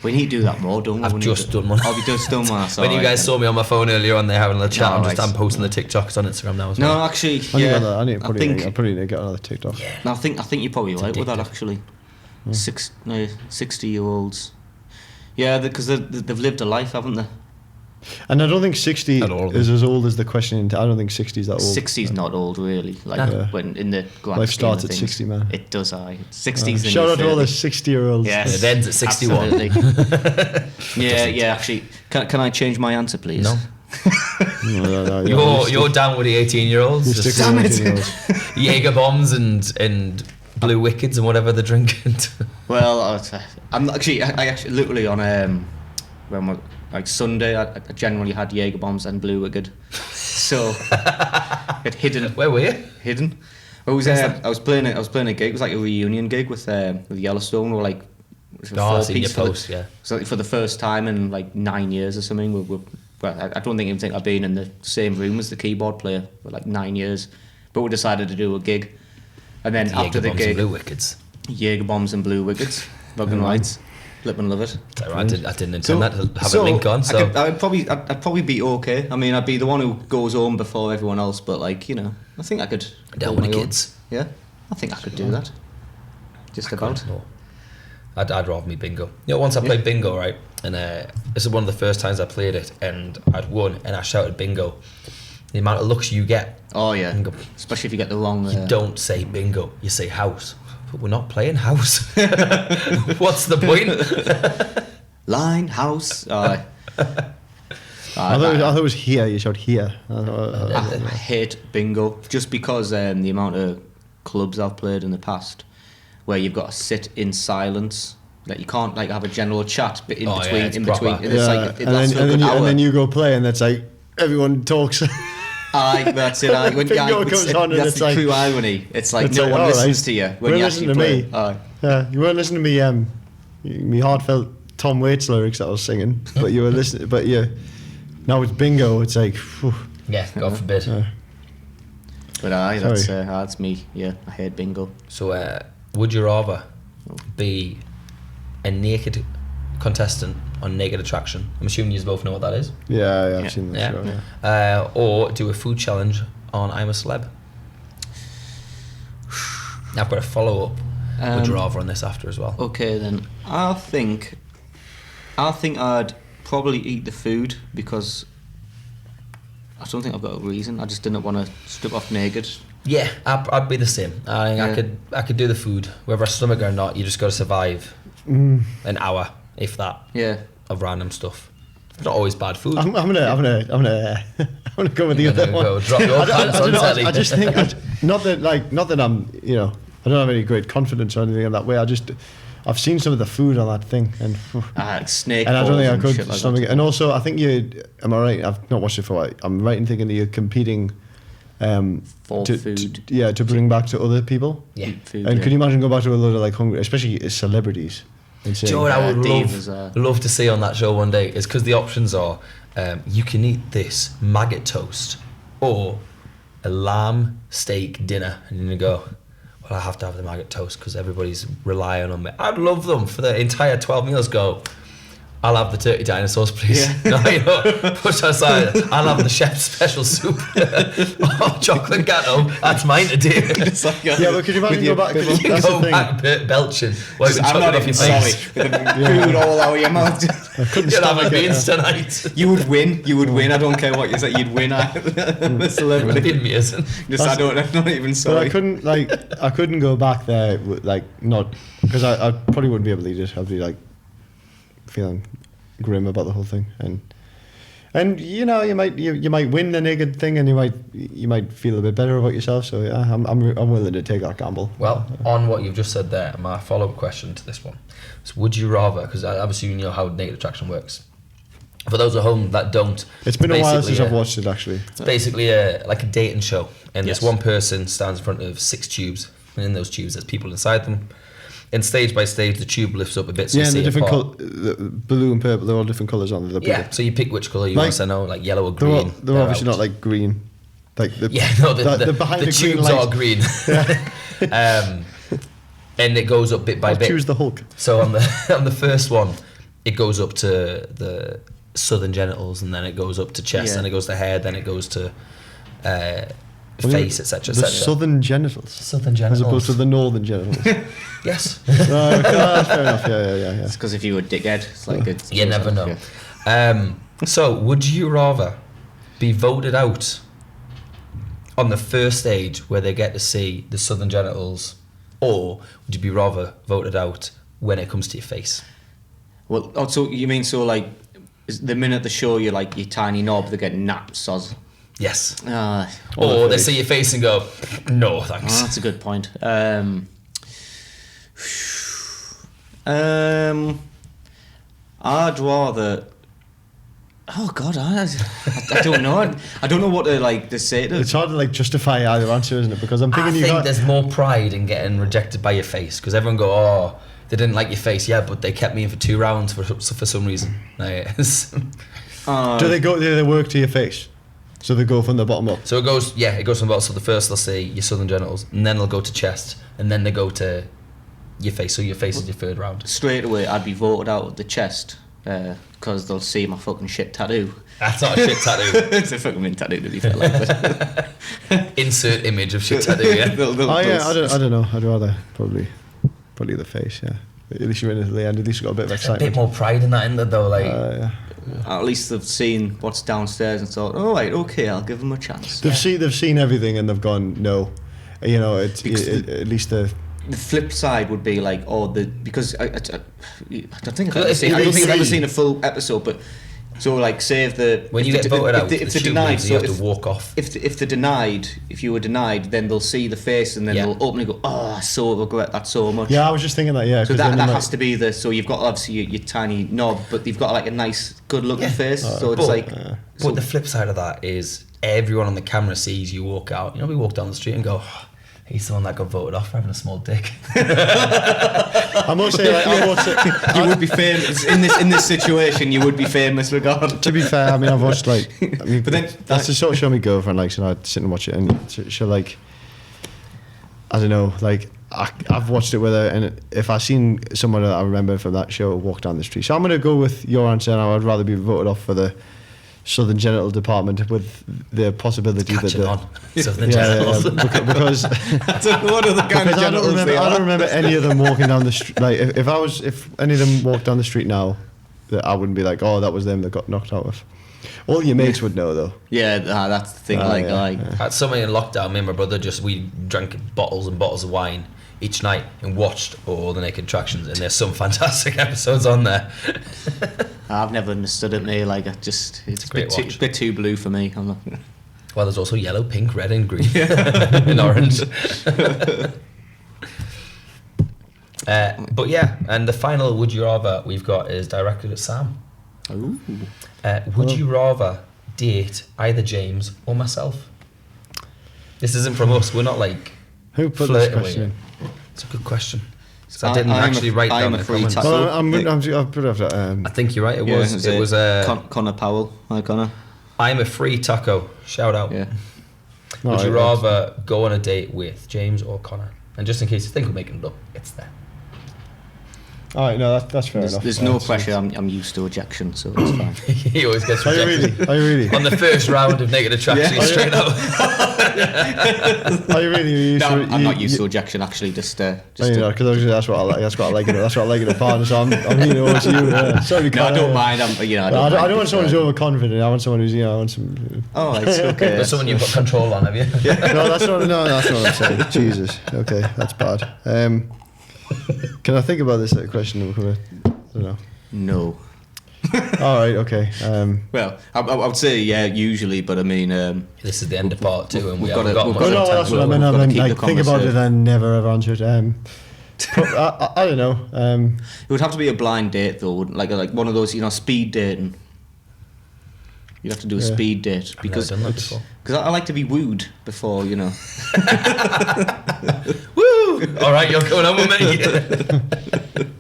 We need to do that more, don't we? I've just done one. Oh, you just done one. When you guys saw me on my phone earlier on there having a chat, No, I'm posting the TikToks on Instagram now as No, well. actually, I need to put it. I probably need to get another TikTok. Yeah. No, I think you're probably right with that, addictive. actually. 60-year-olds. Yeah, because they've lived a life, haven't they? And I don't think 60 Not all of is as old as the question. I don't think 60 is that old. 60's not old, really. Like Yeah. when in the grand Life scheme of starts at things. 60, man. It does, 60's in Shout your out to all the 30s. 60-year-olds. Yes, It ends at 61. absolutely. yeah. Actually, can I change my answer, please? No. No, You're down with the 18-years-olds. you stick Just with Damn it. 18-year-olds. Jaeger bombs and blue wickeds and whatever they're drinking. Well, I'm actually. I actually literally on like Sunday, I generally had Jaeger bombs and blue wicked. So it hidden. Where were you? Hidden. I was playing a gig. It was like a reunion gig with Yellowstone. Or like Oh, I've seen your four-piece post, yeah. So for the first time in like 9 years or something. Well, I don't even think I've been in the same room as the keyboard player for like 9 years. But we decided to do a gig, and then after the Jaeger bombs and gig, blue wickeds. Jaeger bombs and blue wickets, fucking rights. Flip and love it. I didn't intend that to have a link on. So I'd probably be okay. I mean, I'd be the one who goes home before everyone else. But like, I think I could. down hold with the my own. kids. Yeah, I think I could do that. Just about. No. I'd rather me bingo. Once I played bingo, right, and this is one of the first times I played it, and I'd won, and I shouted bingo. The amount of looks you get. Oh yeah, Bingo. especially if you get the wrong. You don't say bingo, you say house. But we're not playing house. What's the point? Line house. I thought it was here. You shout here. I hate bingo just because the amount of clubs I've played in the past where you've got to sit in silence. Like you can't like have a general chat, but in between. It's like it lasts for a good hour. And then you go play, and it's like everyone talks. Aye, that's it. Aye. When bingo comes on, and that's it's the like true irony. It's like no like, one listens right. to you when you actually play. Me. Aye. Yeah, you weren't listening to me. Me heartfelt Tom Waits lyrics that I was singing, but you were listening. But yeah, now it's bingo. It's like, whew. Yeah, God forbid. But aye, that's me. Yeah, I hate bingo. So, would you rather be a naked contestant on Naked Attraction? I'm assuming you both know what that is. Yeah, I've seen that show. Yeah. Or do a food challenge on I'm a Celeb. I've got a follow up. Would you rather on this after as well? Okay, then I think I'd probably eat the food because I don't think I've got a reason. I just didn't want to strip off naked. Yeah, I'd be the same. I could do the food, whether a stomach or not. You just got to survive an hour, if that. Yeah. Of random stuff. It's not always bad food. I'm gonna go with the other one. Go drop your pants on telly. I just think not that I'm I don't have any great confidence or anything in that way. I've seen some of the food on that thing and snake. And I don't think I could like stomach it. And also, I think am I right? I've not watched it for a while. I'm right in thinking that you're competing for food. To bring back to other people. Yeah. Food, and could you imagine go back to a load of like hungry, especially celebrities? Do you know what I would love to see on that show one day? Is because the options are you can eat this maggot toast or a lamb steak dinner, and you go, well, I have to have the maggot toast because everybody's relying on me. I'd love them for the entire 12 meals. Go, I'll have the turkey dinosaurs, please. Yeah. Push aside. I'll have the chef's special soup. Chocolate gâteau. That's mine to do. But could you imagine go back? You can go back belching. I'm not even sorry. Food all over your mouth. You'd have a beans tonight. You would win. I don't care what you say. You'd win. The celebrity. It'd be amazing. I'm not even sorry. But I couldn't go back there. Not because I probably wouldn't be able to eat it. I'd be like feeling grim about the whole thing, and you might win the naked thing, and you might feel a bit better about yourself. So yeah, I'm willing to take that gamble. Well, on what you've just said there, my follow-up question to this one is: would you rather? Because obviously you know how Naked Attraction works. For those at home that don't, it's been a while since I've watched it. Actually, it's basically like a dating show, and this one person stands in front of 6 tubes, and in those tubes there's people inside them. And stage by stage, the tube lifts up a bit. So and the different the blue and purple, they're all different colours on the Yeah, so you pick which colour you want to know, like yellow or green. They're obviously not like green. Like the tubes are green. And it goes up bit by bit. Choose the Hulk. So on the first one, it goes up to the southern genitals, and then it goes up to chest, then it goes to hair, then it goes to face, etc. The southern genitals. Southern genitals. As opposed to the northern genitals. Yes. That's fair enough. Yeah. It's because if you were a dickhead, it's like it's. You never know. Yeah. So, would you rather be voted out on the first stage where they get to see the southern genitals, or would you be rather voted out when it comes to your face? Well, so you mean like the minute the show you're like your tiny knob, they get napped, soz. Yes. Or they see your face and go, no, thanks. Oh, that's a good point. I'd rather. Oh God, I don't know. I don't know what to say to. It's hard to justify either answer, isn't it? Because I'm thinking I think there's more pride in getting rejected by your face, because everyone go, oh, they didn't like your face, yeah, but they kept me in for 2 rounds for some reason. Do they work to your face? So they go from the bottom up. So it goes from the bottom. So the first they'll say your southern genitals, and then they'll go to chest, and then they go to your face. So your face is your 3rd round. Straight away, I'd be voted out of the chest because they'll see my fucking shit tattoo. That's not a shit tattoo. It's a fucking tattoo to be fair. Like, insert image of shit tattoo. Yeah. I don't know. I'd rather probably the face. Yeah. At least you're in at the end. At least you got a bit of excitement. A bit more pride in that, isn't there, though? Like. Yeah. At least they've seen what's downstairs and thought, all right, okay, I'll give them a chance. They've seen everything and they've gone no. You know, at least the flip side would be like, because I don't think I've ever seen a full episode, but So like, say if the When you if get the- voted if out, the- the if they're tube denied, leaves and so you have to walk off. if you were denied, then they'll see the face and then Yeah. they'll openly go, "Oh, I so regret that so much." Yeah, I was just thinking that. Yeah, So 'cause then that they has to be so you've got obviously your tiny knob, but you've got like a nice, good-looking Yeah. face. So it's But- like, But the flip side of that is everyone on the camera sees you walk out. You know, we walk down the street and go, oh, he's the one that got voted off for having a small dick. I must say, you would be famous in this situation. You would be famous regardless. to be fair, I mean, I've watched like, But then that's the sort of show my girlfriend likes, and I sit and watch it, and she'll like, I don't know, like I've watched it with her, and if I seen someone that I remember from that show walk down the street, so I'm gonna go with your answer, and I would rather be voted off for the Southern Genital Department with the possibility Catching that on. Southern yeah, genitals. because I don't know what other kind of because I don't genitals they remember. I are. don't remember any of them walking down the street. Like if any of them walked down the street now, that I wouldn't be like, oh, that was them that got knocked out with. All your mates would know though. Yeah, that's the thing. At something in lockdown, me and my brother we drank bottles and bottles of wine each night and watched all the Naked Attractions, and there's some fantastic episodes on there. I've never understood it, mate. Like, it's a a great watch. bit too blue for me. I'm not. Well, there's also yellow, pink, red, and green, and orange. But yeah, and the final would you rather we've got is directed at Sam. Ooh. Would you rather date either James or myself? This isn't from us. We're not like Who put this flirting with question you. in? It's a good question. So I didn't I'm actually write down the free comments. tackle. Well, I've put it after. I think you're right. It was Connor Powell. Hi, Connor. I'm a free taco. Shout out. Yeah. Would you rather go on a date with James or Connor? And just in case you think we're making it up, it's there. All right, no, that's fair enough. There's no pressure. I'm used to rejection, so it's fine. He always gets Are you rejected. really? Are you really? On the first round of Naked Attraction, Yeah. he's straight out. Are you really? No, I'm not used to rejection. Actually, just because that's what I like. That's what I like. That's what I like in a partner. So I'm leaning over to you. Yeah. Sorry, no, Connor. I don't mind. I don't want someone who's overconfident. I want someone who's, I want some. Oh, it's okay. There's someone you've got control on, have you? No, that's not what I'm saying. Jesus. Okay, that's bad. Can I think about this question? I don't know. No. All right. Okay. Well, I would say yeah, usually, but I mean, This is the end of part 2, and we We've haven't got got to- much we've got time. to- that's what I we've meant. got to keep the Like, think about it conversation. and never ever answer it. I don't know. it would have to be a blind date though, wouldn't like one of those speed dating. You'd have to do a Yeah. speed date I've because never done that before. I like to be wooed before Woo! All right, you're going on with me.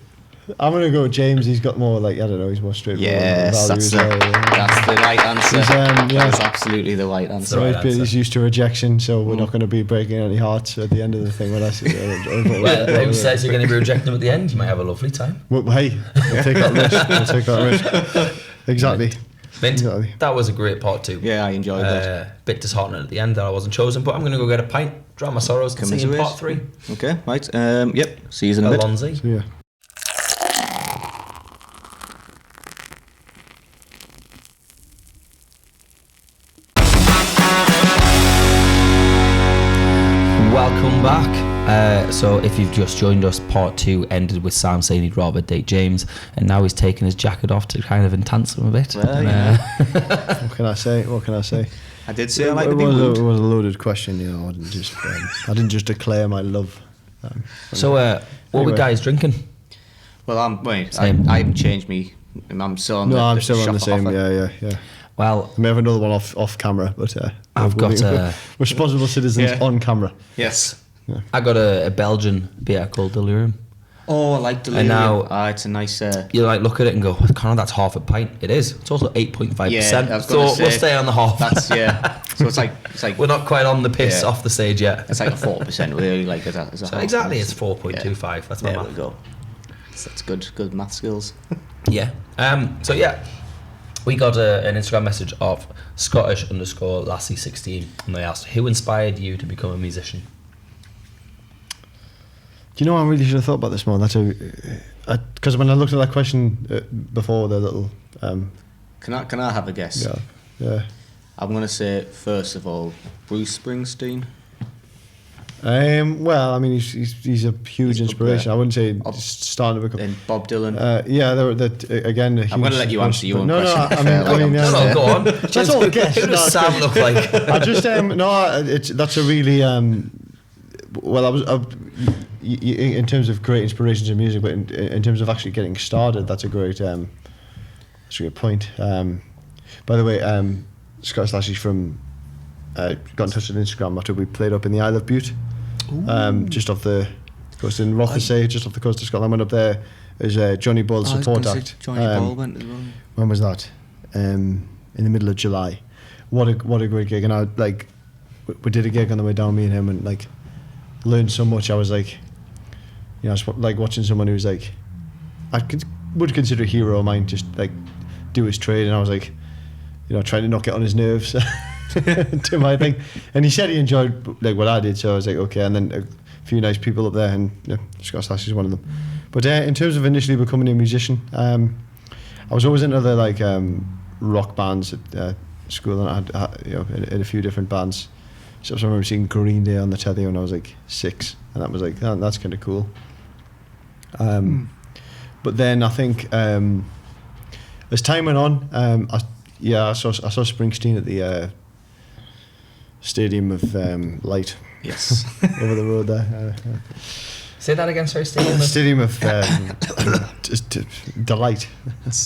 I'm gonna go with James. He's got more like, I don't know. He's more straightforward. Yes, values, that's the right answer. He's, yeah. That's absolutely the right answer. the right So he's answer. used to rejection, so we're not going to be breaking any hearts at the end of the thing when I see Well, who says you're going to be rejecting him at the end? You might have a lovely time. Well, hey, we'll take that risk. We'll take that risk. Exactly. Mint, Exactly. that was a great part 2. Yeah, I enjoyed that. Bit disheartening at the end that I wasn't chosen, but I'm going to go get a pint, drown my sorrows, and see you in part 3. Okay, right. Yep. See you in a bit. Alonzi. So, yeah. Welcome back. So if you've just joined us, part 2 ended with Sam saying he'd rather date James, and now he's taking his jacket off to kind of enhance him a bit. Well, And, What can I say? What can I say? I did say I like it to be was wooed. it was a loaded question. I didn't just declare my love. so what were Anyway. guys drinking? Well, I Same. haven't changed me. I'm still on No, the I'm still on the shop same. offer. Yeah. Well, I may have another one off camera, but I've got a- responsible citizens Yeah. on camera. Yes. I got a Belgian beer called Delirium. Oh, I like Delirium. now- It's a nice. You like look at it and go, well, Connor, that's half a pint. It is. It's also 8.5%. Yeah, I was gonna So we'll say, stay on the half. That's yeah. So it's like We're not quite on the piss Yeah. off the stage yet. it's like a 4% really. Like as a So half. exactly, it's 4.25. That's my There math. we go. So that's good math skills. Yeah. So yeah, we got an Instagram message of Scottish_Lassie16, and they asked, "Who inspired you to become a musician?" Do you know, I really should have thought about this more. That's because when I looked at that question before, the little Can I have a guess? yeah. I'm gonna say first of all Bruce Springsteen. Well, I mean, he's a huge inspiration. I wouldn't say he's starting to become. And Bob Dylan. Yeah, again. I'm going to let you answer your own question. No, go on. That's all. Guess. Who does Sam look like? I just that's a really well. In terms of great inspirations in music, but in terms of actually getting started, that's a great point. By the way, Scott Slashy's from got in touch with Instagram after we played up in the Isle of Bute, just off the coast in Rothesay, just off the coast of Scotland. Went up there as Johnny Ball's support act. Johnny Ball went as well. When was that? In the middle of July. What a great gig! And we did a gig on the way down, me and him, and like learned so much. I was like, I was like watching someone who's like, would consider a hero of mine, just like do his trade, and I was like, trying to knock it on his nerves. Do my thing, and he said he enjoyed like what I did, so I was like, okay. And then a few nice people up there, and Scott Slash is one of them. But in terms of initially becoming a musician, I was always into the like rock bands at school, and I had in a few different bands. So I remember seeing Green Day on the telly when I was like 6, and that was like, that's kind of cool. But then I think as time went on, I saw Springsteen at the Stadium of Light. Yes. Over the road there. Say that again, sorry, Stadium of Delight.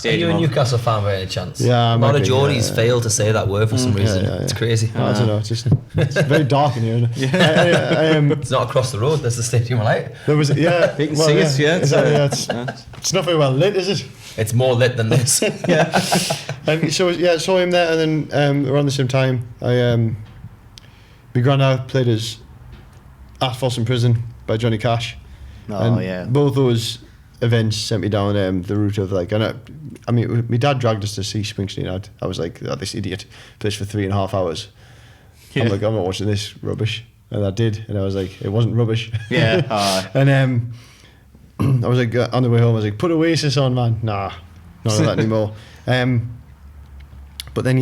Are you a Newcastle fan by any chance? Yeah, a lot of Geordies fail to say that word for some reason. Yeah. It's crazy. I don't know. It's very dark in here. Isn't it? It's not across the road. There's the Stadium of Light. There was you can see it. Yeah, it's not very well lit, is it? It's more lit than this. Yeah. So saw him there, and then around the same time, my granddad played us at Folsom Prison by Johnny Cash. Both those events sent me down the route of like, and I mean, my dad dragged us to see Springsteen. I was like, this idiot plays for 3.5 hours. Yeah. I'm like, I'm not watching this rubbish, and I did, and I was like, it wasn't rubbish. Yeah. And I was like, on the way home, I was like, put Oasis on, man. Nah, not that anymore. But then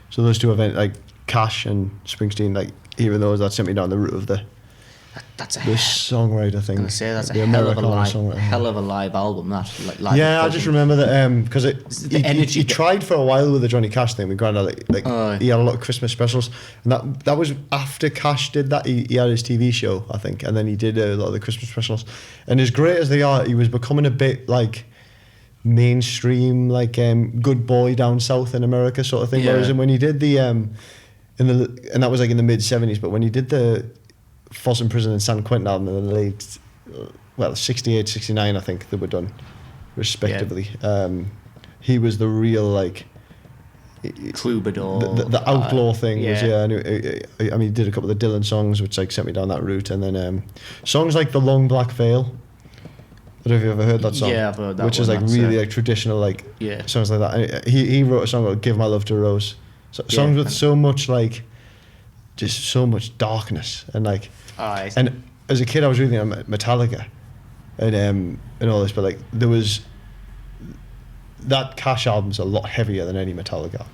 so those two events, like Cash and Springsteen, like even though that sent me down the route of the songwriter thing. I was gonna say that's a hell of a live album. That live I just remember that because he tried for a while with the Johnny Cash thing. We granddad he had a lot of Christmas specials, and that was after Cash did that. He had his TV show, I think, and then he did a lot of the Christmas specials. And as great as they are, he was becoming a bit like mainstream, like good boy down south in America sort of thing. Yeah. Whereas when he did and that was like in the mid 70s, but when he did the Folsom Prison and San Quentin album in the late 68, 69, I think they were done respectively. Yeah. He was the real like troubadour, the outlaw thing. Was, and I mean, he did a couple of the Dylan songs which like sent me down that route, and then songs like The Long Black Veil. I don't know if you've ever heard that song. Yeah, I've heard that. Which is like really like traditional like songs like that. And he wrote a song called "Give My Love to Rose." Songs with so much like, just so much darkness and like. And as a kid, I was really into Metallica, and all this, but like there was that Cash album's a lot heavier than any Metallica.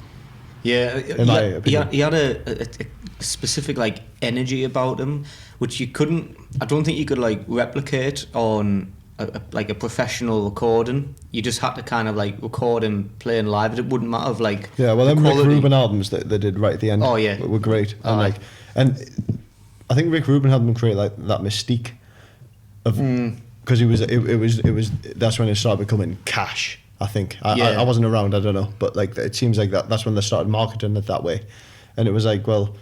Yeah, in my opinion. He had a specific like energy about him, which you couldn't. I don't think you could like replicate on like a professional recording. You just had to kind of like record him playing live. It wouldn't matter of like. Yeah, well, them Rick Rubin albums that they did right at the end. Were great, and I think Rick Rubin helped him create like that mystique of because it was that's when it started becoming Cash. I think I wasn't around, I don't know, but like it seems like that's when they started marketing it that way, and it was like, well,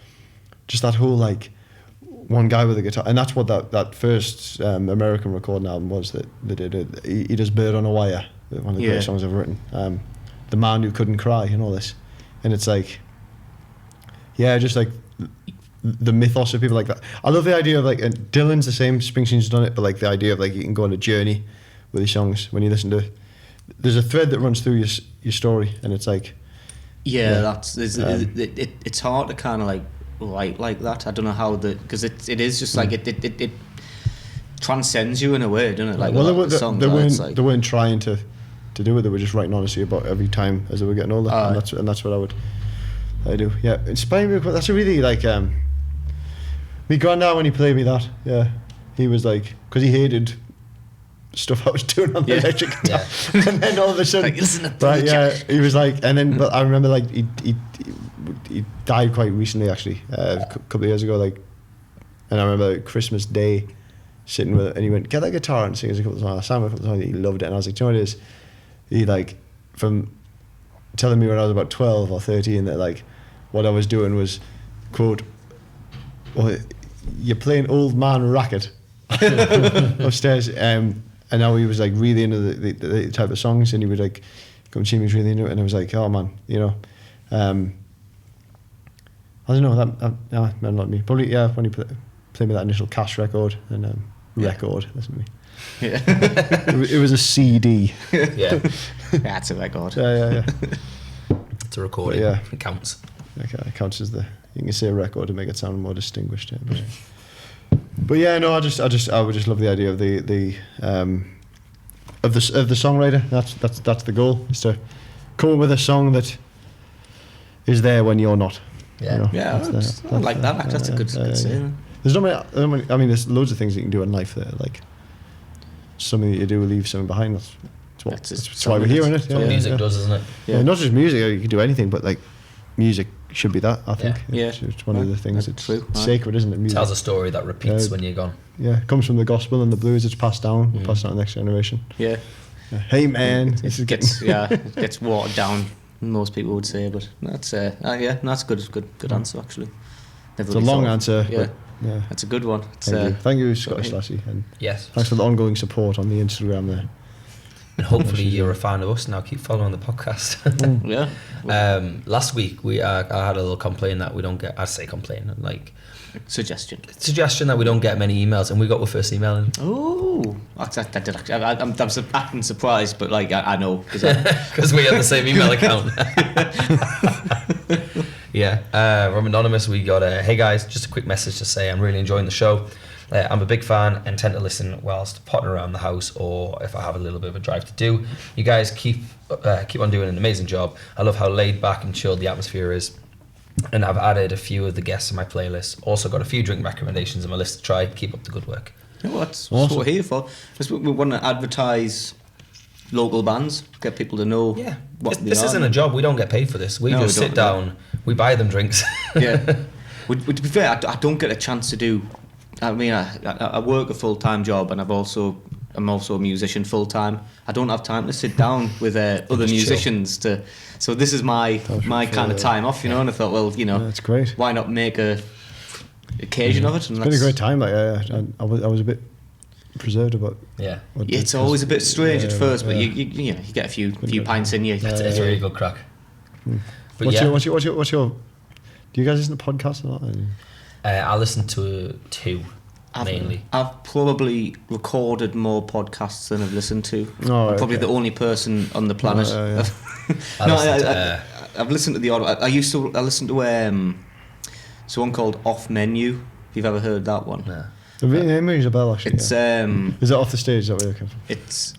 just that whole like one guy with a guitar, and that's what that first American recording album was that they did. He does "Bird on a Wire," one of the greatest songs I've written. The Man Who Couldn't Cry and all this, and it's like, just like the mythos of people like that. I love the idea of like, and Dylan's the same, Springsteen's done it, but like the idea of like you can go on a journey with these songs when you listen to it. There's a thread that runs through your story, and it's like it's hard to kind of like write like that. I don't know how because it is just like it transcends you in a way, doesn't it? Like they weren't trying to do it. They were just writing honestly about every time as they were getting older, and that's what I do. Yeah, inspiring me. That's a really like My granddad, when he played me that, he was like, because he hated stuff I was doing on the electric guitar. Yeah. And then all of a sudden, Like, listen to the jack. he was like, and then, but I remember like he died quite recently actually, a couple of years ago, like, and I remember like, Christmas Day sitting with it, and he went, get that guitar and sing us a couple of songs. I sang a couple of songs, he loved it, and I was like, do you know what it is? He like, from telling me when I was about 12 or 13 that like, what I was doing was, quote, well, you're playing old man racket upstairs, and now he was like really into the type of songs, and he would like come and see me, was really into it, and I was like, oh man, you know, I don't know, that not me, probably when he played me that initial Cash record and record, listen to me. Yeah. It was a CD. Yeah. That's a record. Yeah. It's a recording. Yeah. It counts. Okay, it counts as you can say a record to make it sound more distinguished. Yeah, but yeah, no, I would just love the idea of the songwriter. That's the goal, is to come up with a song that is there when you're not. Yeah. You know, I like that. Actually, that's a good saying. There's not many, I mean, there's loads of things that you can do in life that like something that you do will leave something behind. That's why we're here, isn't it? That's what music does, isn't it? Yeah, not just music. You can do anything, but like music should be that. I think. Yeah. It's one of the things. That's It's true. sacred, isn't it? Music Tells a story that repeats when you're gone. Yeah, it comes from the gospel and the blues. It's passed down. Passed on to the next generation. Yeah. Hey man, It gets watered down. Most people would say, but that's that's good answer actually. It's a long answer. Yeah. Yeah. That's a good one. Thank you, Scottish Lassie, and Yes. thanks for the ongoing support on the Instagram there. And hopefully you're a fan of us now. Keep following the podcast. Yeah. Last week I had a little complaint that we don't get. I say complaint, like Suggestion that we don't get many emails, and we got the first email in. Oh, I did actually. I'm acting surprised, but like I know Because we have the same email account. Yeah. From Anonymous, we got hey guys, just a quick message to say I'm really enjoying the show. I'm a big fan and tend to listen whilst potting around the house or if I have a little bit of a drive to do. You guys keep on doing an amazing job. I love how laid back and chilled the atmosphere is. And I've added a few of the guests to my playlist. Also got a few drink recommendations on my list to try. Keep up the good work. You know, that's what we're here for. We want to advertise local bands, get people to know. Yeah, what this isn't a job. We don't get paid for this. We just sit down. We buy them drinks. Yeah. To be fair, I don't get a chance to do. I mean, I work a full-time job, and I'm also a musician full-time. I don't have time to sit down with other musicians to. So this is my kind of time off, you know. And I thought, well, you know, that's great. Why not make a occasion of it? And it's been a great time. Like I was a bit preserved about. Yeah. It's always a bit strange at first, but you get a few pints in you. It's really good crack. But what's your? Do you guys listen to podcasts a lot? I listen to two mainly. I've probably recorded more podcasts than I've listened to. Oh, I'm probably the only person on the planet. I've listened to the odd. I listened to one called Off Menu. If you've ever heard that one. No. The name rings a bell actually. It's is it Off the Stage? Is that where it comes from? It's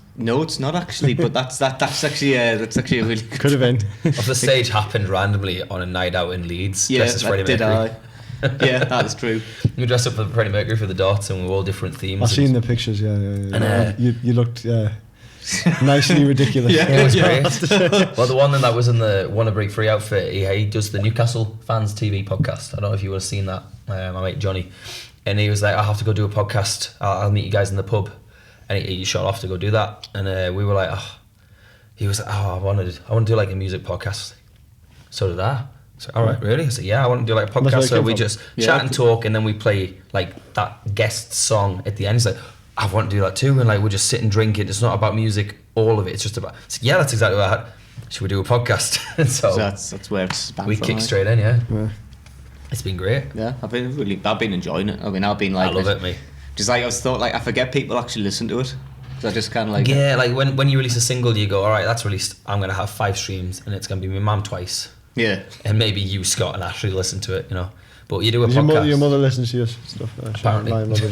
not actually, but that's actually a really good. Could have been. Off the Stage happened randomly on a night out in Leeds. Yeah, dressed as Freddie did Mercury. Yeah, that is true. We dressed up for Freddie Mercury for the Dots, and we were all different themes. I've seen the pictures. Yeah. And, you looked nicely ridiculous. It was great. Well, the one that was in the Wanna Break Free outfit, he does the Newcastle Fans TV podcast. I don't know if you would have seen that. My mate Johnny, and he was like, "I have to go do a podcast. I'll meet you guys in the pub." And he shot off to go do that, and we were like, he was like, I want to do like a music podcast. So did I. So, all right, really? I said, yeah, I want to do like a podcast. So we just chat and talk, and then we play like that guest song at the end. He's like, I want to do that too, and like we just sit and drink it. It's not about music, all of it. It's just about. So yeah, that's exactly what I had. Should we do a podcast? so that's where it's we kicked straight in. Yeah. It's been great. Yeah, I've been enjoying it. I mean, I've been like, I love it, mate. Just like I thought, like I forget people actually listen to it. So I just kind of like like when you release a single, you go, all right, that's released. I'm gonna have 5 streams, and it's gonna be my mum twice. Yeah. And maybe you, Scott, and Ashley listen to it, you know. But you do a podcast. Your mother listens to your stuff. Apparently. My mother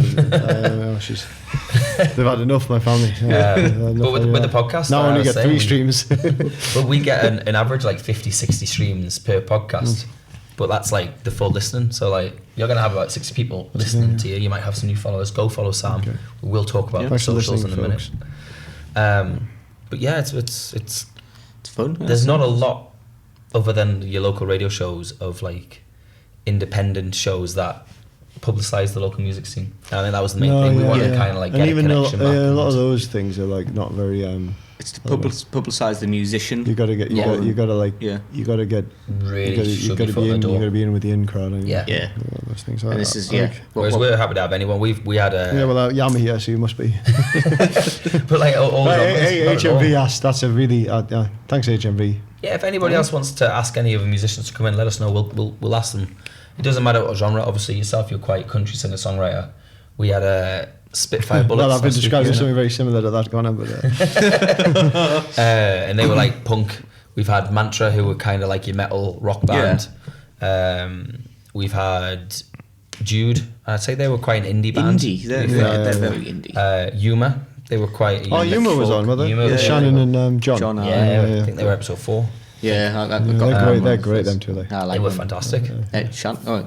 they've had enough, my family. But with the podcast, now I only get 3 streams. But we get an average like 50, 60 streams per podcast. but that's like the full listening. So like you're gonna have about 60 people listening to you. You might have some new followers. Go follow Sam. Okay. We'll talk about the Thanks for socials in a listening, minute. But yeah, it's fun. there's not a lot other than your local radio shows of like independent shows that publicise the local music scene. I think that was the main thing. We wanted to kind of like get a connection back. A lot of those things are like not very. It's to publicise the musician. You gotta get. You gotta get. Really, You gotta be in. You gotta be in with the in crowd. Yeah. Those things. And this is Whereas we're happy to have anyone. We had a. Yeah, well, Yama here, so you must be. But like all HMV asked. That's a really. Thanks, HMV. Yeah, if anybody else wants to ask any of the musicians to come in, let us know. We'll ask them. It doesn't matter what genre. Obviously, yourself, you're quite country singer songwriter. We had a Spitfire Bullets. Well, I've been described as something very similar to that, Connor, but. And they were like punk. We've had Mantra, who were kind of like your metal rock band. We've had Jude. I'd say they were quite an indie band. They're very indie. Yuma. They were quite. Yuma was on, were they? Yuma, Shannon and John. I think they were episode 4. They're great. Them two. They were fantastic. Shannon's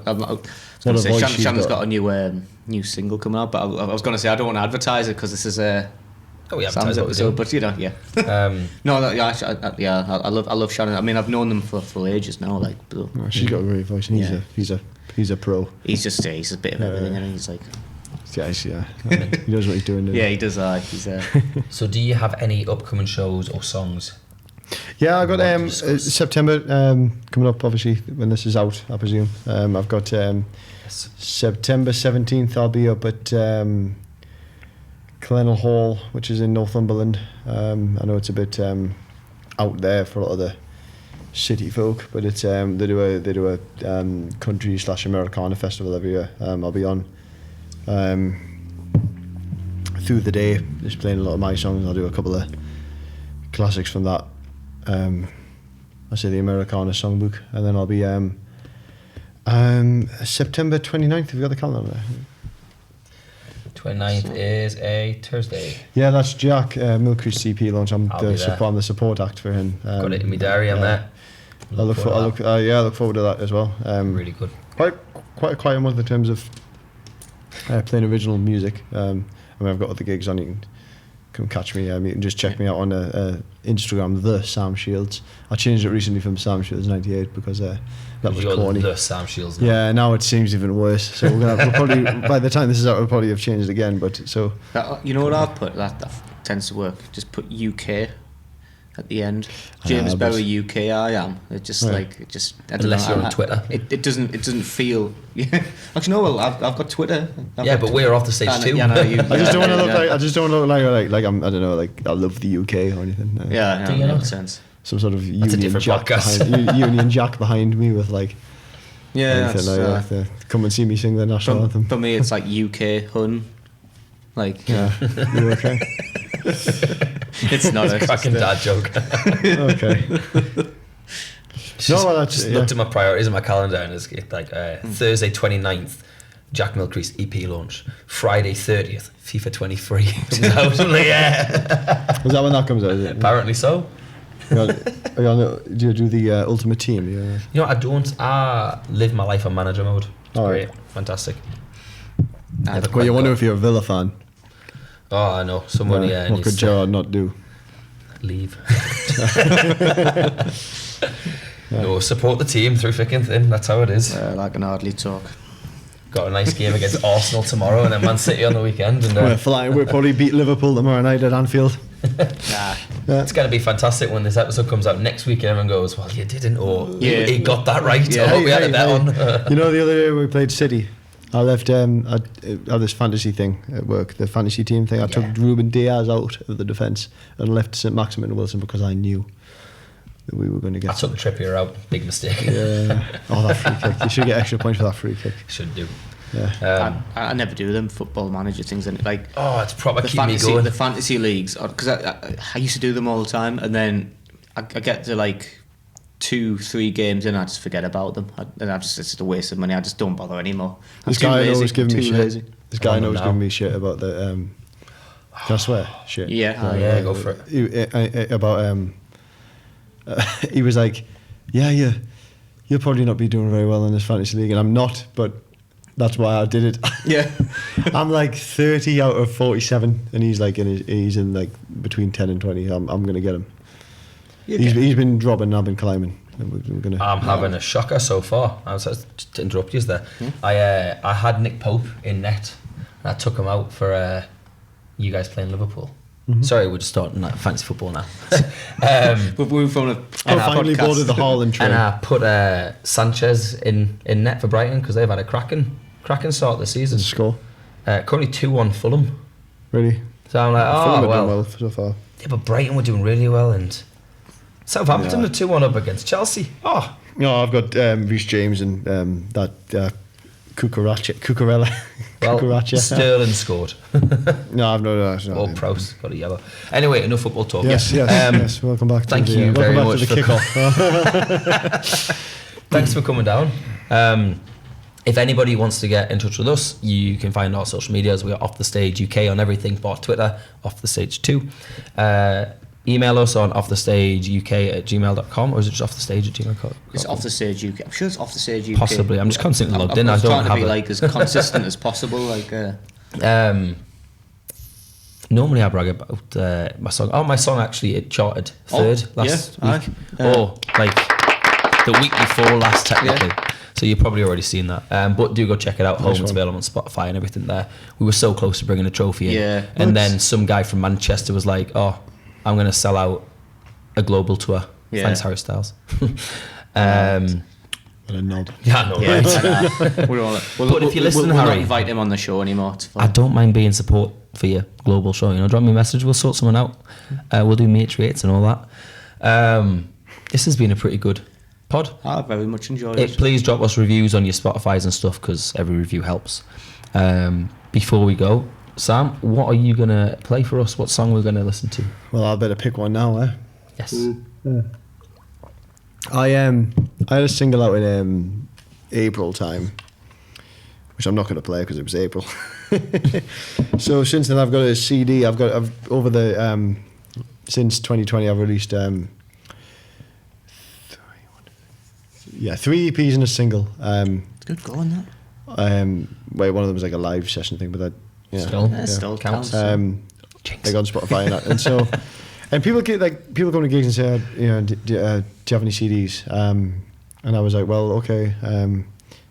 got a new single coming out, but I was going to say I don't want to advertise it because this is we Sam's episode, but you know, yeah. I love Shannon. I mean, I've known them for ages now. Like, she's got a great voice, and he's a pro. He's a bit of everything, and he's like. Yeah. He knows what he's doing. Yeah, he does. He's. So, do you have any upcoming shows or songs? Yeah, I got September coming up. Obviously, when this is out, I presume. I've got September 17th. I'll be up at Colonel Hall, which is in Northumberland. I know it's a bit out there for a lot of the city folk, but it's they do a country / Americana festival every year. I'll be on through the day, just playing a lot of my songs. I'll do a couple of classics from that. I say the Americana songbook, and then I'll be September 29th. Have you got the calendar there? 29th is a Thursday. Yeah, that's Jack Milcreast's CP launch. I'm the support act for him. Got it in my diary. I'm there. I look forward to that as well. Really good. Quite a quiet month in terms of playing original music. I mean, I've got other gigs on. You can come catch me. You can just check me out on Instagram, the Sam Shields. I changed it recently from Sam Shields 98 because that was corny. The Sam Shields. Now. Yeah, now it seems even worse. So we'll probably by the time this is out, we'll probably have changed again. But so you know what I've put that tends to work. Just put UK at the end. James Berry UK. I am. It just unless you're on Twitter. It doesn't feel. Yeah. Actually, no. Well, I've got Twitter. But we're off the stage too. I just don't want to look like. I just don't want to look like I'm. I don't know. Like I love the UK or anything. Makes sense. Some sort of That's Union Jack behind me with like. Yeah. Come and see me sing the national anthem. For me, it's like UK Hun. Like you okay? It's not a cracking dad joke. Okay. Looked at my priorities in my calendar and it's like Thursday 29th, Jack Milcreast EP launch. Friday 30th, FIFA 23. Is that when that comes out? Is it? Apparently so. Do you do the Ultimate Team? You know, I don't. I live my life on manager mode. It's great, fantastic. Well, you wonder if you're a Villa fan. Oh, I know. Somebody what could Gerrard not do? Leave. No, support the team through thick and thin. That's how it is. Like an hardly talk. Got a nice game against Arsenal tomorrow, and then Man City on the weekend. And we'll probably beat Liverpool tomorrow night at Anfield. It's going to be fantastic when this episode comes out next week and everyone goes, well, you didn't, or he got that right, or we had a bet on. You know, the other day we played City, I left I had this fantasy thing at work, the fantasy team thing. I took Ruben Diaz out of the defence and left St Maximin and Wilson because I knew that we were going to get. I took Trippier out, big mistake. Yeah. Oh, that free kick! You should get extra points for that free kick. Should do. Yeah. I never do them football manager things, and like it's proper keep me going. The fantasy leagues, because I used to do them all the time, and then I get to like 2-3 games in, I just forget about them, and it's just a waste of money. I just don't bother anymore. This guy knows giving me shit. This guy knows giving me shit about the. Can I swear? Shit. Yeah. Go for it. About he was like, yeah, you'll probably not be doing very well in this fantasy league, and I'm not, but that's why I did it. Yeah. I'm like 30 out of 47, and he's like he's in like between 10 and 20. I'm gonna get him. He's been dropping, and I've been climbing. I'm having a shocker so far. I was just to interrupt you there. I had Nick Pope in net, and I took him out for you guys playing Liverpool. Sorry, we're just starting like fantasy football now. We've moved from a finally boarded the Haaland train. And I put Sanchez in net for Brighton because they've had a cracking start of the season. Score? Currently 2-1 Fulham. Really? So I'm like, Fulham oh have done well. so far. Yeah, but Brighton were doing really well, and Southampton are 2-1 up against Chelsea. Oh. No, I've got Reece James and that Cucurella. Well, Sterling scored. No, I've no. Oh, Prowse got a yellow. Anyway, enough football talk. Yes. Yes. Welcome back. Thank you very much to the kickoff. Thanks for coming down. If anybody wants to get in touch with us, you can find our social medias. We are Off the Stage UK on everything but Twitter, Off the Stage 2. Email us on offthestageuk@gmail.com, or is it just offthestage@gmail.com? It's Off the Stage UK. I'm sure it's Off the Stage UK. Possibly. I'm just constantly logged in. I I don't trying to have be like as consistent as possible. Like. Normally I brag about my song. Oh, my song actually it charted third last week. Or like the week before last, technically. Yeah. So you've probably already seen that. But do go check it out. Home, it's available on Spotify and everything there. We were so close to bringing a trophy in. Yeah. And then some guy from Manchester was like, oh, I'm going to sell out a global tour. Yeah. Thanks, Harry Styles. What a nod. Yeah, I know, right? But if you listen, we'll Harry, not invite him on the show anymore. It's fine. I don't mind being support for your global show. You know, drop me a message. We'll sort someone out. We'll do meet rates and all that. This has been a pretty good pod. I very much enjoyed it. Please drop us reviews on your Spotify's and stuff because every review helps. Before we go, Sam, what are you gonna play for us? What song we're gonna listen to? Well, I better pick one now, eh? Yes. I had a single out in April time, which I'm not going to play because it was April. So since then I've got a CD. I've over the since 2020 I've released 3 EPs and a single. It's good going that. Wait, one of them was like a live session thing, but that Still counts. Like on Spotify and that, and so. And people come to gigs and say, do you have any CDs? And I was like, well, okay.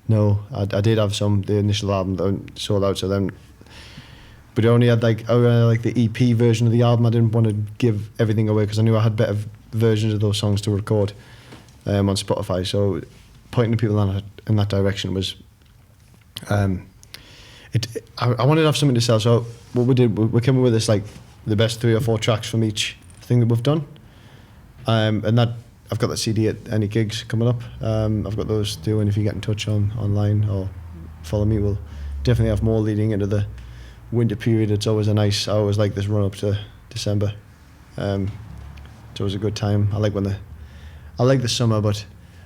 No, I did have some. The initial album that sold out, so then, but I only had like the EP version of the album. I didn't want to give everything away because I knew I had better versions of those songs to record on Spotify. So pointing people in that direction was, I wanted to have something to sell. So what we did, we came up with this like the best 3 or 4 tracks from each thing that we've done, and that I've got that CD at any gigs coming up. I've got those too, and if you get in touch online or follow me, we'll definitely have more leading into the winter period. It's always I always like this run up to December. It's always a good time. I like the summer, but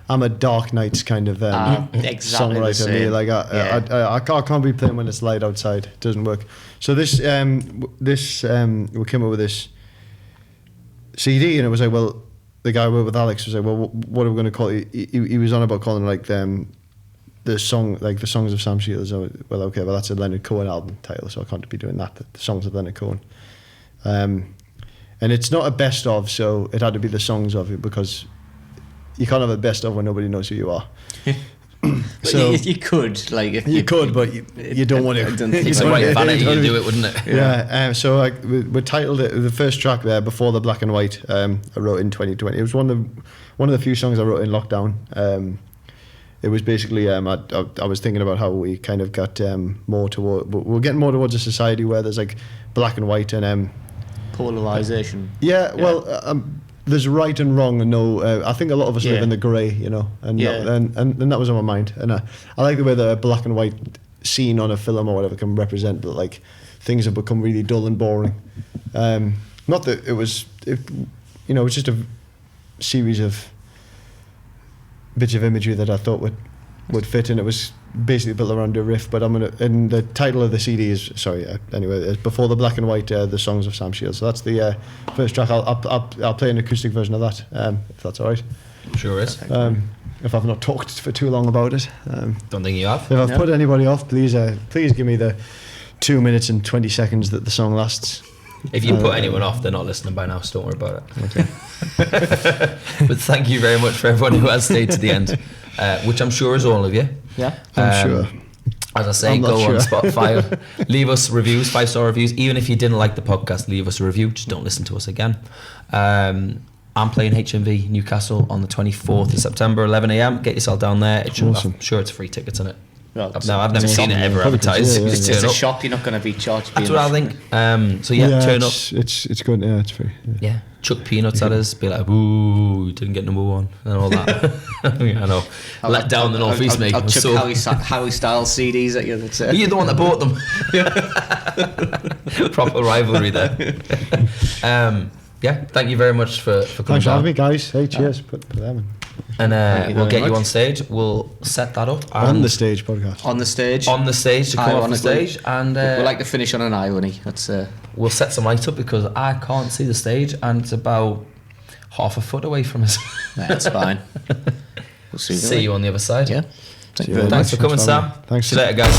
I'm a dark nights kind of exactly songwriter. Me, like I can't be playing when it's light outside. It doesn't work. So we came up with this CD, and it was like, well, the guy with Alex was like, well, what are we going to call it? He was on about calling it like the song, like the Songs of Sam Shields. Well, okay, well that's a Leonard Cohen album title, so I can't be doing that. The Songs of Leonard Cohen, and it's not a best of, so it had to be the songs of it because you can't have a best of when nobody knows who you are. So you could, like, if you could, but you don't want to. It's the right vanity to do it, wouldn't it? Yeah. So we titled it the first track there, Before the Black and White. I wrote in 2020. It was one of the few songs I wrote in lockdown. It was basically I was thinking about how we kind of got more toward. We're getting more towards a society where there's like black and white and polarization. Yeah. Well. There's right and wrong, and no. I think a lot of us live in the grey, and that was on my mind. And I like the way the black and white scene on a film or whatever can represent that, like, things have become really dull and boring. Not that it was just a series of bits of imagery that I thought would fit, and it was basically built around a riff. But and the title of the CD is Before the Black and White, the Songs of Sam Shields. So that's the first track. I'll play an acoustic version of that, if that's all right. Sure is. if I've not talked for too long about it. Don't think you have. If I've put anybody off, please give me the 2 minutes and 20 seconds that the song lasts. If you put anyone off, they're not listening by now, so don't worry about it. Okay. But thank you very much for everyone who has stayed to the end, which I'm sure is all of you. Yeah, I'm sure. As I say, go on Spotify, leave us reviews, 5-star reviews. Even if you didn't like the podcast, leave us a review. Just don't listen to us again. I'm playing HMV Newcastle on the 24th of September, 11 a.m. Get yourself down there. Awesome. I'm sure it's free tickets in it. Well, No, I've never seen it ever advertised. Yeah, Just it's turn a up. shop. You're not going to be charged. That's what I think. So turn up. It's good. Yeah, it's free. Yeah. Chuck peanuts at us. Be like, "Ooh, you didn't get number one," and all that. I know. Let down the North East, mate. I'll chuck Harry Styles CDs at you. That's it. You're the one that bought them. Proper rivalry there. Thank you very much for coming Thanks for down. having me, guys. Hey, cheers. Put them in. And we'll get you much. on stage. We'll set that up. On and the stage podcast. On the stage. On the stage to come off the Ironically. stage, and we like to finish on an irony. That's we'll set some lights up because I can't see the stage, and it's about half a foot away from us. that's fine. We'll see You on the other side. Yeah. Thank you you very Thanks much. for coming, Thanks for having Sam. me. Thanks. See you later, guys.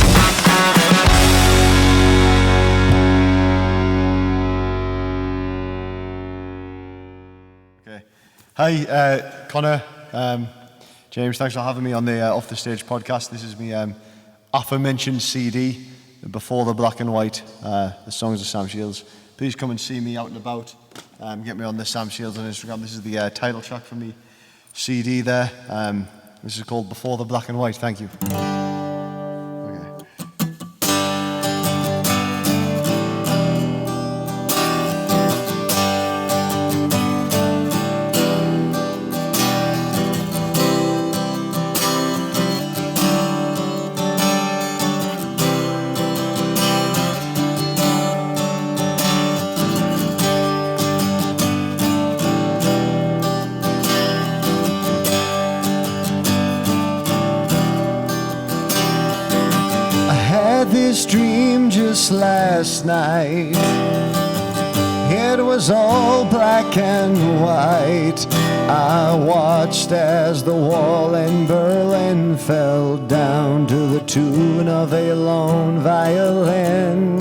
Okay. Hi, Connor. James, thanks for having me on the Off the Stage podcast. This is me aforementioned CD, Before the Black and White, the songs of Sam Shields. Please come and see me out and about. Get me on the Sam Shields on Instagram. This is the title track from the CD there. This is called Before the Black and White. Thank you. Okay. This dream just last night, it was all black and white. I watched as the wall in Berlin fell down to the tune of a lone violin.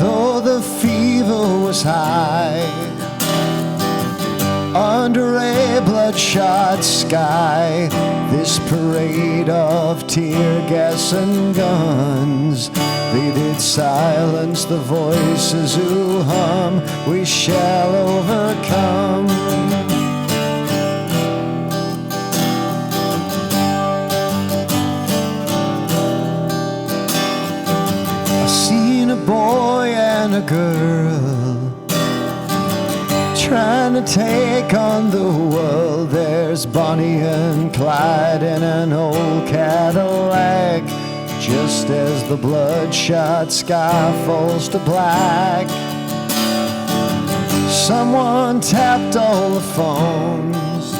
Though the fever was high, under a bloodshot sky, this parade of tear gas and guns, they did silence the voices who hum, we shall overcome. I seen a boy and a girl trying to take on the world. There's Bonnie and Clyde in an old Cadillac, just as the bloodshot sky falls to black. Someone tapped all the phones,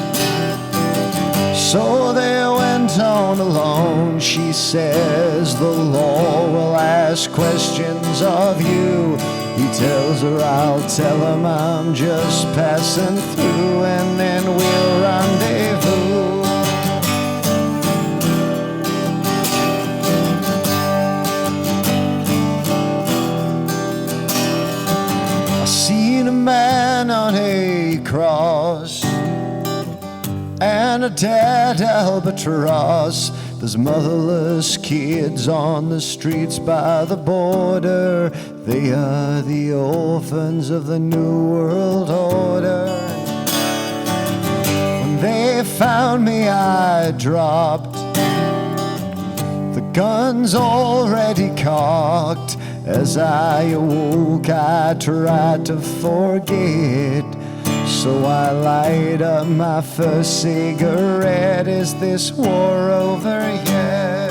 so they went on alone. She says the law will ask questions of you. He tells her I'll tell him I'm just passing through, and then we'll rendezvous. I seen a man on a cross and a dead albatross. There's motherless kids on the streets by the border. They are the orphans of the New World Order. When they found me, I dropped. The gun's already cocked. As I awoke, I tried to forget. So I light up my first cigarette. Is this war over yet?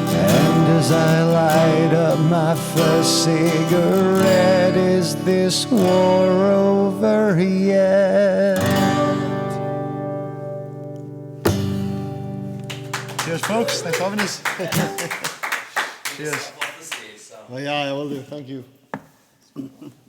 And as I light up my first cigarette, is this war over yet? Cheers, folks. Thanks for having us. Cheers. Well, yeah, I will do. Thank you. Cheers.